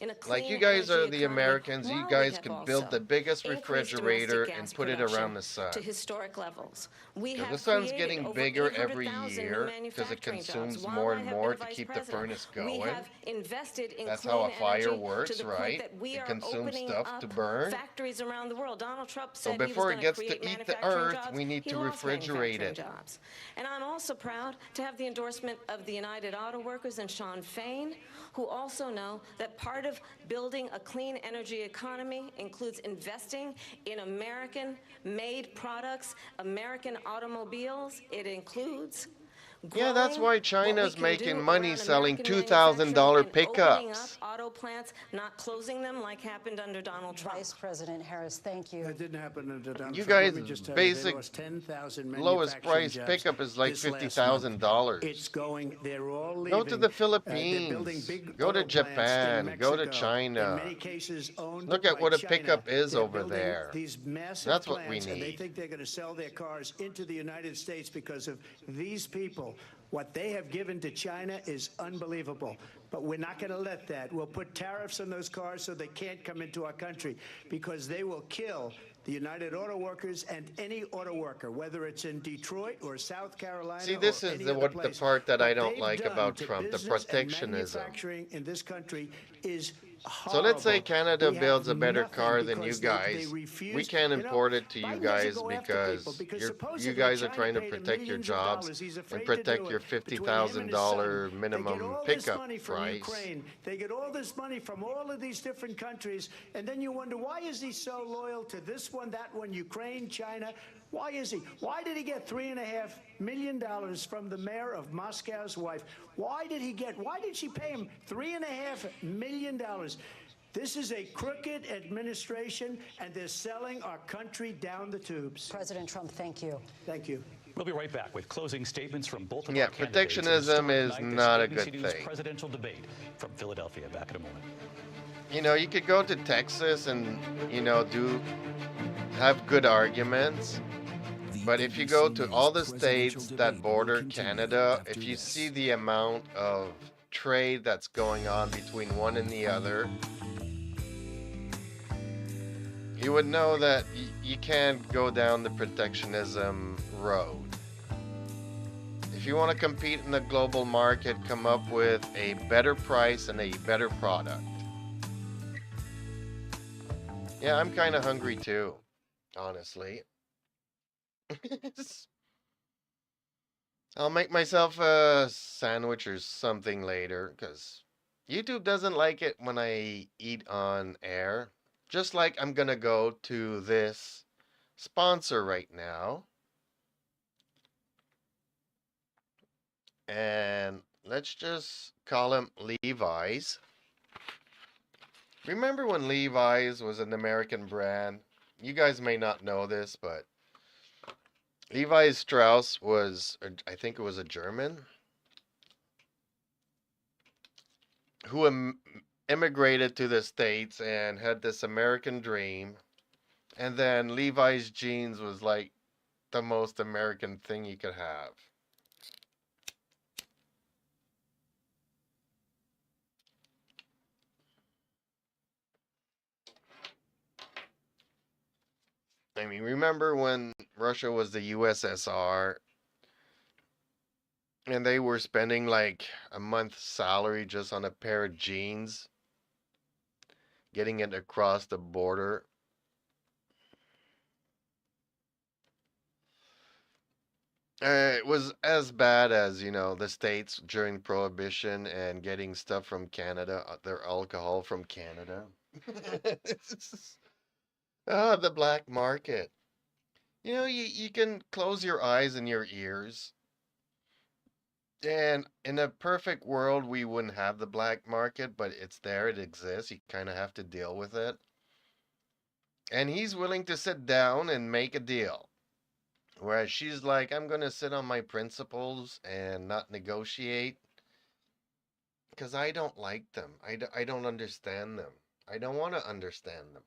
a clean Like, you guys are energy the economy, Americans. You while we guys have could build also the biggest increased refrigerator domestic and gas put it production around the sun. to historic levels. We Because have the sun's created getting over bigger every 800,000 new year because it manufacturing jobs. consumes While more I and have more been to Vice keep the President, furnace we going. have invested in That's clean how a fire energy works, to the point right? that we It are consumes opening stuff up to burn. factories around the world. Donald Trump So said he was before going it to gets create to eat the manufacturing earth, jobs. we need He to lost refrigerate manufacturing it. jobs. And I'm also proud to have the endorsement of the United Auto Workers and Sean Fain, who also know that part of building a clean energy economy includes investing in American-made products, American automobiles. It includes Yeah, that's why China's making money selling $2,000 $2,000 opening up pickups. auto plants, not closing them like happened under Donald Trump. Vice President Harris, thank you. That didn't happen under Donald You Trump. Let guys' me just tell basic you, they lost 10,000 lowest manufacturing price jobs pickup is like this last month. $50,000. It's going, they're all leaving. Go to the They're building Philippines. big Go to auto plants in Japan. Go to Mexico, China. in many cases owned Look at by what a China. pickup is They're over building there. These massive That's what we plants, and they need. think they're going to sell their cars into the United States because of these people. What they have given to China is unbelievable. But we're not going to let that. We'll put tariffs on those cars so they can't come into our country because they will kill the United Auto Workers and any auto worker, whether it's in Detroit or South Carolina. See, this or is any the other the place. part that I What don't they've like done about to Trump, the business and protectionism. manufacturing in this country is So horrible. let's say Canada We builds a have better nothing car than you because guys. they refuse. We can't You know, import it to you Biden doesn't guys go after people because you supposedly guys are China trying to paid him protect your millions of jobs dollars. He's and afraid to protect do your it. Between him and his son, $50,000 they get minimum all this pickup money from price. Ukraine. They get all this money from all of these different countries, and then you wonder, why is he so loyal to this one, that one, Ukraine, China? Why is he? Why did he get $3.5 million from the mayor of Moscow's wife? Why did she pay him $3.5 million? This is a crooked administration, and they're selling our country down the tubes. President Trump, thank you. Thank you. We'll be right back with closing statements from both of Yeah, our candidates. protectionism is not a good ABC News thing. Presidential debate from Philadelphia. Back in a moment. You know, you could go to Texas and, you know, have good arguments. But if you go to all the states that border Canada, if you see the amount of trade that's going on between one and the other, you would know that you can't go down the protectionism road. If you want to compete in the global market, come up with a better price and a better product. Yeah, I'm kind of hungry too, honestly. I'll make myself a sandwich or something later, because YouTube doesn't like it when I eat on air. Just like I'm gonna go to this sponsor right now. And let's just call him Levi's. Remember when Levi's was an American brand? You guys may not know this, but Levi Strauss was, I think it was a German, who immigrated to the States and had this American dream. And then Levi's jeans was like the most American thing you could have. I mean, remember when Russia was the USSR and they were spending like a month's salary just on a pair of jeans, getting it across the border? It was as bad as, you know, the States during Prohibition and getting stuff from Canada, their alcohol from Canada. Ah, the black market. You know, you can close your eyes and your ears. And in a perfect world, we wouldn't have the black market, but it's there, it exists. You kind of have to deal with it. And he's willing to sit down and make a deal. Whereas she's like, I'm going to sit on my principles and not negotiate because I don't like them. I don't understand them. I don't want to understand them.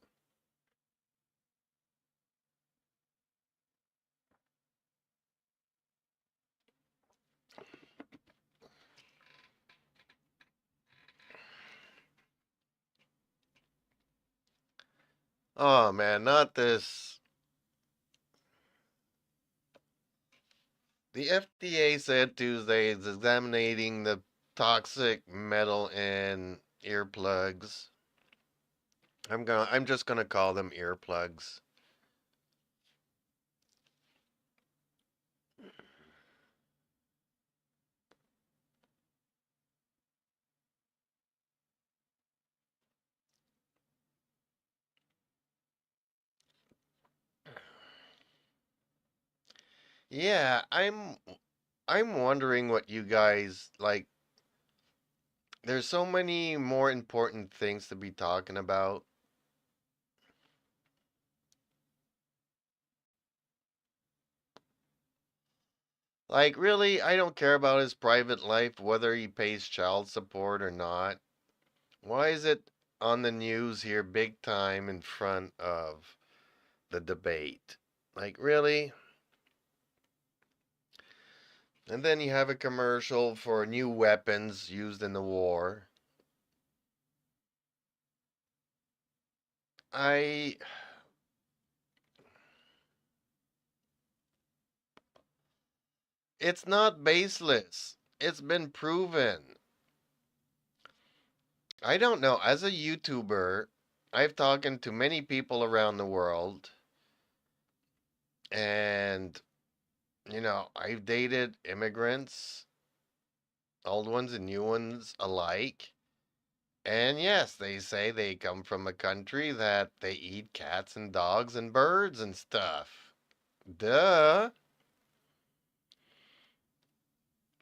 Oh man, not this. The FDA said Tuesday is examining the toxic metal in earplugs. I'm just gonna call them earplugs. Yeah, I'm wondering what you guys like. There's so many more important things to be talking about. Like, really, I don't care about his private life, whether he pays child support or not. Why is it on the news here big time in front of the debate? Like, really? And then you have a commercial for new weapons used in the war. I. It's not baseless. It's been proven. I don't know. As a YouTuber, I've talked to many people around the world, and, I've dated immigrants, old ones and new ones alike. And yes, they say they come from a country that they eat cats and dogs and birds and stuff. Duh.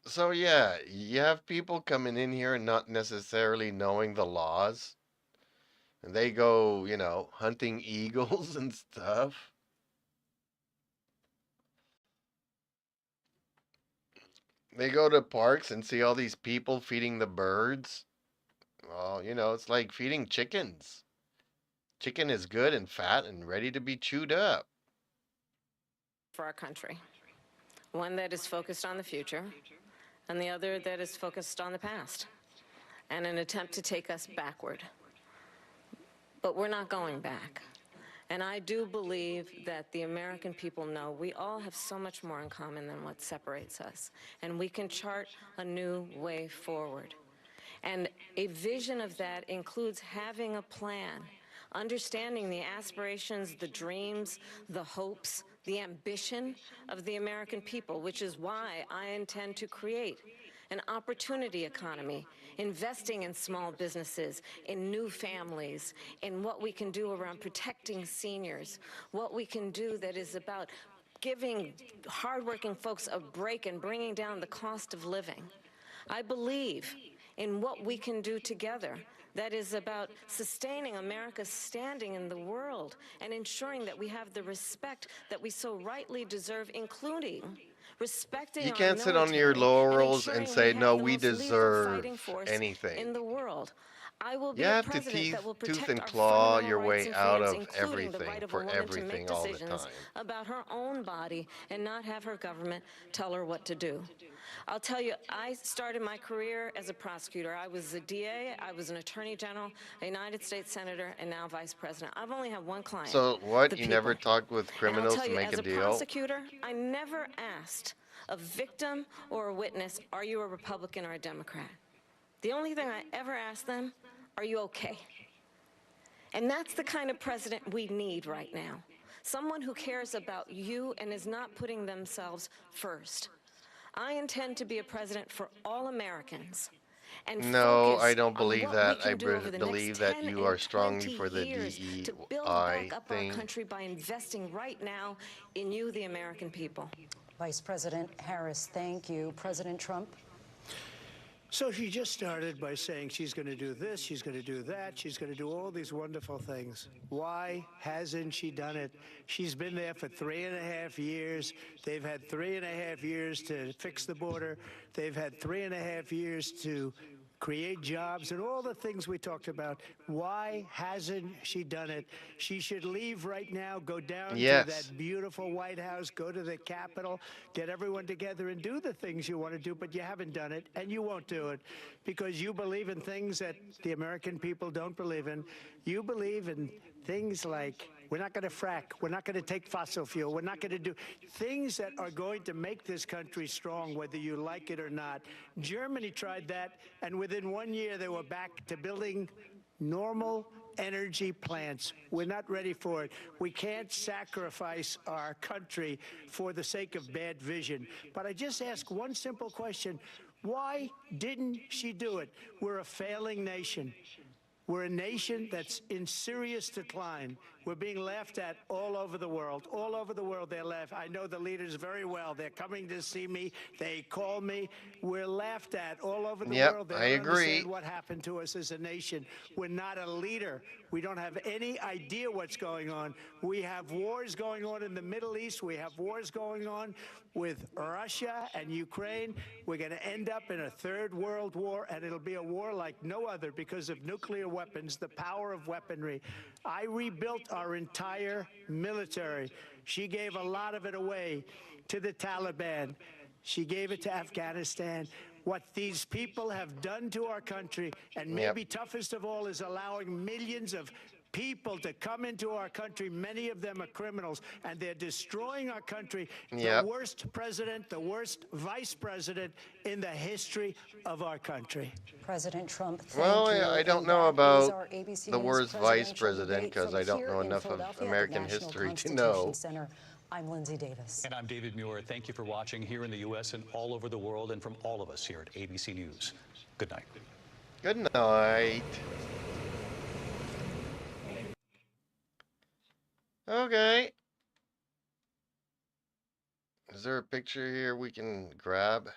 So yeah, you have people coming in here and not necessarily knowing the laws. And they go, hunting eagles and stuff. They go to parks and see all these people feeding the birds. Well, it's like feeding chickens. Chicken is good and fat and ready to be chewed up. For our country. One that is focused on the future, and the other that is focused on the past, and an attempt to take us backward. But we're not going back. And I do believe that the American people know we all have so much more in common than what separates us, and we can chart a new way forward. And a vision of that includes having a plan, understanding the aspirations, the dreams, the hopes, the ambition of the American people, which is why I intend to create an opportunity economy, investing in small businesses, in new families, in what we can do around protecting seniors, what we can do that is about giving hardworking folks a break and bringing down the cost of living. I believe in what we can do together that is about sustaining America's standing in the world and ensuring that we have the respect that we so rightly deserve, including respecting You our can't sit on your military and laurels and ensuring we say, no, have the we most lethal deserve fighting force anything. in the world. I will You be a have to president that will tooth protect and our claw fundamental your rights way and out freedoms, of including the everything right of a for woman to make everything all the decisions time. about her own body and not have her government tell her what to do. I'll tell you, I started my career as a prosecutor. I was a DA, I was an attorney general, a United States senator, and now vice president. I've only had one client, So what? the You people. never talked with And I'll criminals tell to you, make a as a deal? prosecutor, I never asked a victim or a witness, are you a Republican or a Democrat? The only thing I ever asked them, are you okay? And that's the kind of president we need right now. Someone who cares about you and is not putting themselves first. I intend to be a president for all Americans and No, I focus don't on believe what we that. I can do over the next believe that 10 you are and strongly 20 for the years to build back DEI up our thing. country by investing right now in you, the American people. Vice President Harris, thank you. President Trump? So she just started by saying she's going to do this, she's going to do that, she's going to do all these wonderful things. Why hasn't she done it? She's been there for 3.5 years. They've had 3.5 years to fix the border. They've had 3.5 years to create jobs and all the things we talked about. Why hasn't she done it? She should leave right now, go down to Yes. that beautiful White House, go to the Capitol, get everyone together and do the things you want to do, but you haven't done it, and you won't do it because you believe in things that the American people don't believe in. You believe in things like we're not going to frack. We're not going to take fossil fuel. We're not going to do things that are going to make this country strong, whether you like it or not. Germany tried that, and within 1 year, they were back to building normal energy plants. We're not ready for it. We can't sacrifice our country for the sake of bad vision. But I just ask one simple question. Why didn't she do it? We're a failing nation. We're a nation that's in serious decline. We're being laughed at all over the world. All over the world, they're laughing. I know the leaders very well. They're coming to see me. They call me. We're laughed at all over the world. They I don't agree. understand what happened to us as a nation. We're not a leader. We don't have any idea what's going on. We have wars going on in the Middle East. We have wars going on with Russia and Ukraine. We're going to end up in a third world war, and it'll be a war like no other because of nuclear weapons, the power of weaponry. I rebuilt our entire military. She gave a lot of it away to the Taliban. She gave it to Afghanistan. What these people have done to our country, and maybe toughest of all, is allowing millions of people to come into our country. Many of them are criminals, and they're destroying our country. The worst president, the worst vice president in the history of our country. President Trump, thank Well, you. I don't And know that is about our ABC the News worst vice presidential president debate because from I don't here know in enough of Philadelphia at the American National history to Constitution know. Center. I'm Lindsay Davis. And I'm David Muir. Thank you for watching here in the U.S. and all over the world, and from all of us here at ABC News. Good night. Good night. Okay. Is there a picture here we can grab?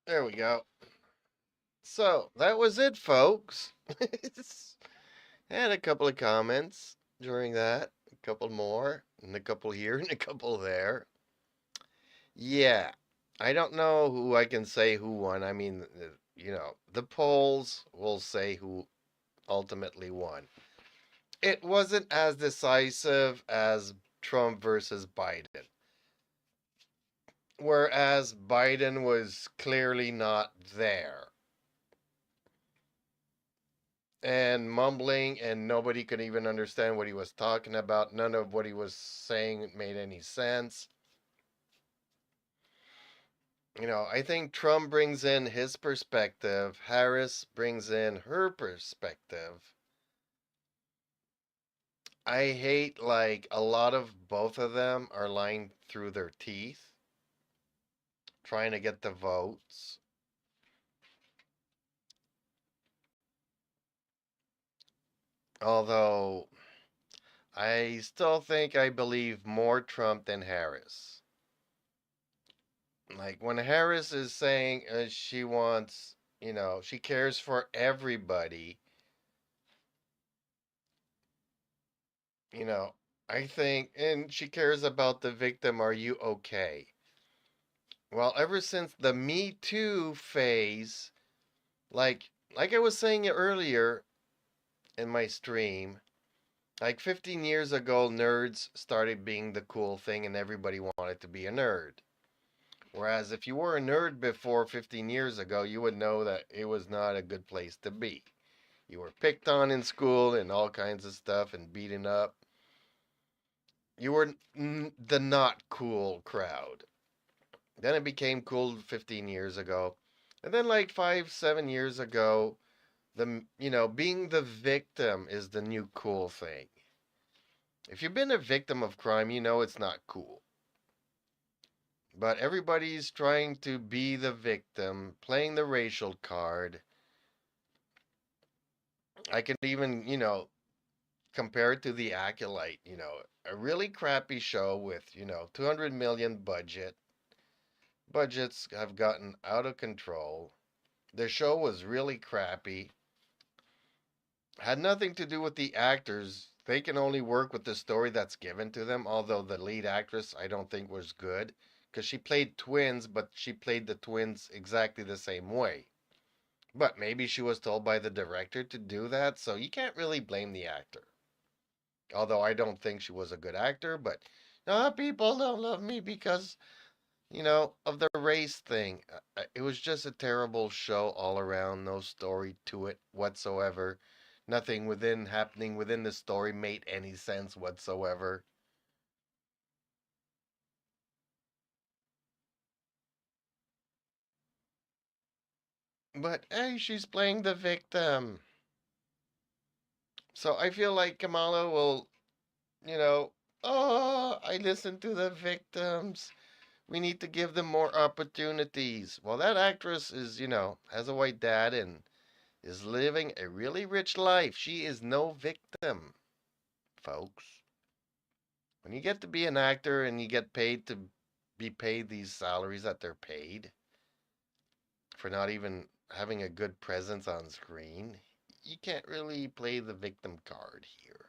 There we go. So, that was it, folks. I had a couple of comments during that. A couple more. And a couple here and a couple there. Yeah. I don't know who I can say who won. I mean, you know, the polls will say who ultimately won. It wasn't as decisive as Trump versus Biden. Whereas Biden was clearly not there. And mumbling, and nobody could even understand what he was talking about. None of what he was saying made any sense. You know, I think Trump brings in his perspective, Harris brings in her perspective. I hate, like, a lot of both of them are lying through their teeth, trying to get the votes. Although, I still think I believe more Trump than Harris. Like, when Harris is saying she wants, you know, she cares for everybody, you know, I think, and she cares about the victim, are you okay? Well, ever since the Me Too phase, like I was saying earlier in my stream, like 15 years ago, nerds started being the cool thing and everybody wanted to be a nerd. Whereas if you were a nerd before 15 years ago, you would know that it was not a good place to be. You were picked on in school and all kinds of stuff and beaten up. You were the not cool crowd. Then it became cool 15 years ago. And then like 5-7 years ago, being the victim is the new cool thing. If you've been a victim of crime, you know it's not cool. But everybody's trying to be the victim, playing the racial card. I could even, compare it to the acolyte, a really crappy show with, 200 million budget. Budgets have gotten out of control. The show was really crappy. Had nothing to do with the actors. They can only work with the story that's given to them, although the lead actress I don't think was good because she played twins, but she played the twins exactly the same way. But maybe she was told by the director to do that, so you can't really blame the actor. Although I don't think she was a good actor, but people don't love me because, of the race thing. It was just a terrible show all around, no story to it whatsoever. Nothing happening within the story made any sense whatsoever. But hey, she's playing the victim. So I feel like Kamala will, oh, I listen to the victims. We need to give them more opportunities. Well, that actress is, has a white dad and is living a really rich life. She is no victim, folks. When you get to be an actor and you get paid to be paid these salaries that they're paid for not even having a good presence on screen, you can't really play the victim card here.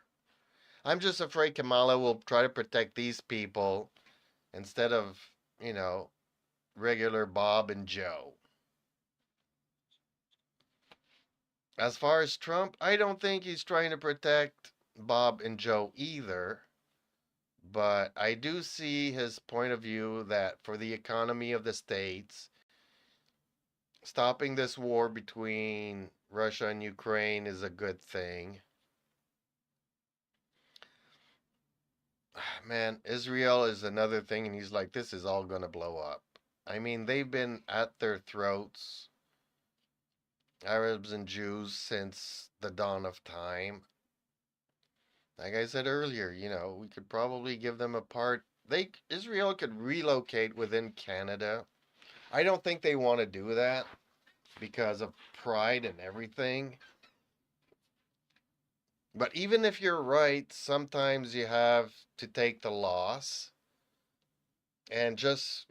I'm just afraid Kamala will try to protect these people instead of, regular Bob and Joe. As far as Trump, I don't think he's trying to protect Bob and Joe either. But I do see his point of view that for the economy of the states, stopping this war between Russia and Ukraine is a good thing. Man, Israel is another thing, and he's like, this is all going to blow up. I mean, they've been at their throats, Arabs and Jews, since the dawn of time. Like I said earlier, we could probably give them a part. Israel could relocate within Canada. I don't think they want to do that because of pride and everything. But even if you're right, sometimes you have to take the loss and just,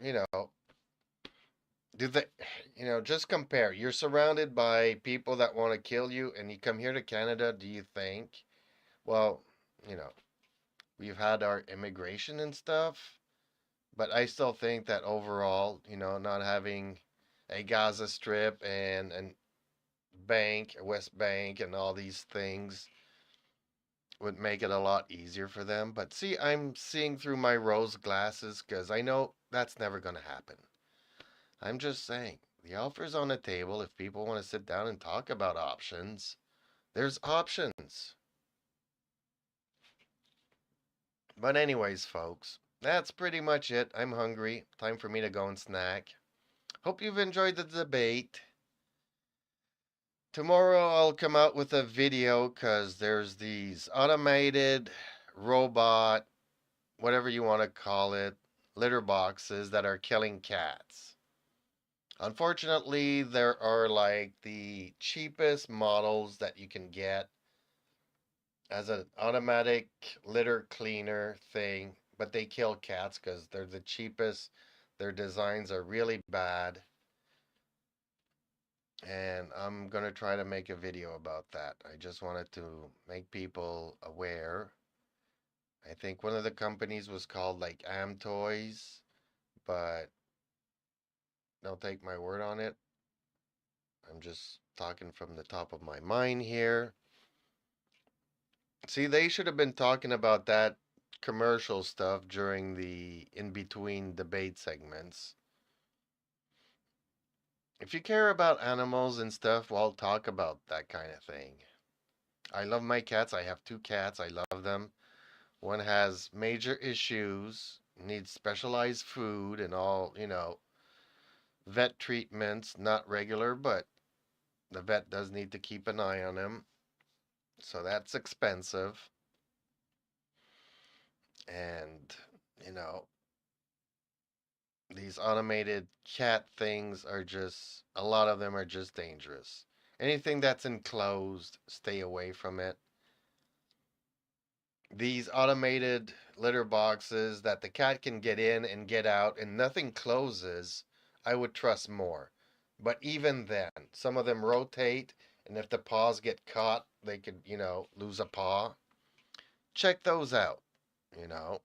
do the, just compare. You're surrounded by people that want to kill you, and you come here to Canada. Do you think, well, you know, we've had our immigration and stuff, but I still think that overall, not having a Gaza Strip and bank, West Bank, and all these things would make it a lot easier for them. But see, I'm seeing through my rose glasses because I know that's never going to happen. I'm just saying, the offer's on the table. If people want to sit down and talk about options, there's options. But anyways, folks, that's pretty much it. I'm hungry. Time for me to go and snack. Hope you've enjoyed the debate. Tomorrow I'll come out with a video because there's these automated robot, whatever you want to call it, litter boxes that are killing cats. Unfortunately, there are like the cheapest models that you can get as an automatic litter cleaner thing, but they kill cats because they're the cheapest. Their designs are really bad. And I'm going to try to make a video about that. I just wanted to make people aware. I think one of the companies was called like Am Toys, but don't take my word on it. I'm just talking from the top of my mind here. See, they should have been talking about that commercial stuff during the in-between debate segments. If you care about animals and stuff, well, talk about that kind of thing. I love my cats. I have 2 cats. I love them. One has major issues, needs specialized food and all, vet treatments, not regular, but the vet does need to keep an eye on him. So that's expensive. And, you know, these automated cat things are just, a lot of them are just dangerous. Anything that's enclosed, stay away from it. these automated litter boxes that the cat can get in and get out and nothing closes, I would trust more. But even then, some of them rotate, and if the paws get caught, they could, lose a paw. Check those out, you know.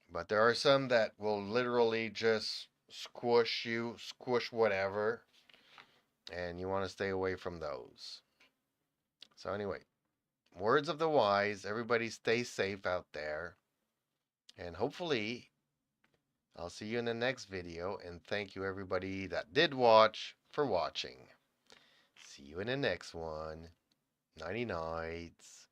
But there are some that will literally just squish you, squish whatever, and you want to stay away from those. So, anyway, words of the wise, everybody stay safe out there. And hopefully, I'll see you in the next video. And thank you, everybody that did watch, for watching. See you in the next one. Nighty nights.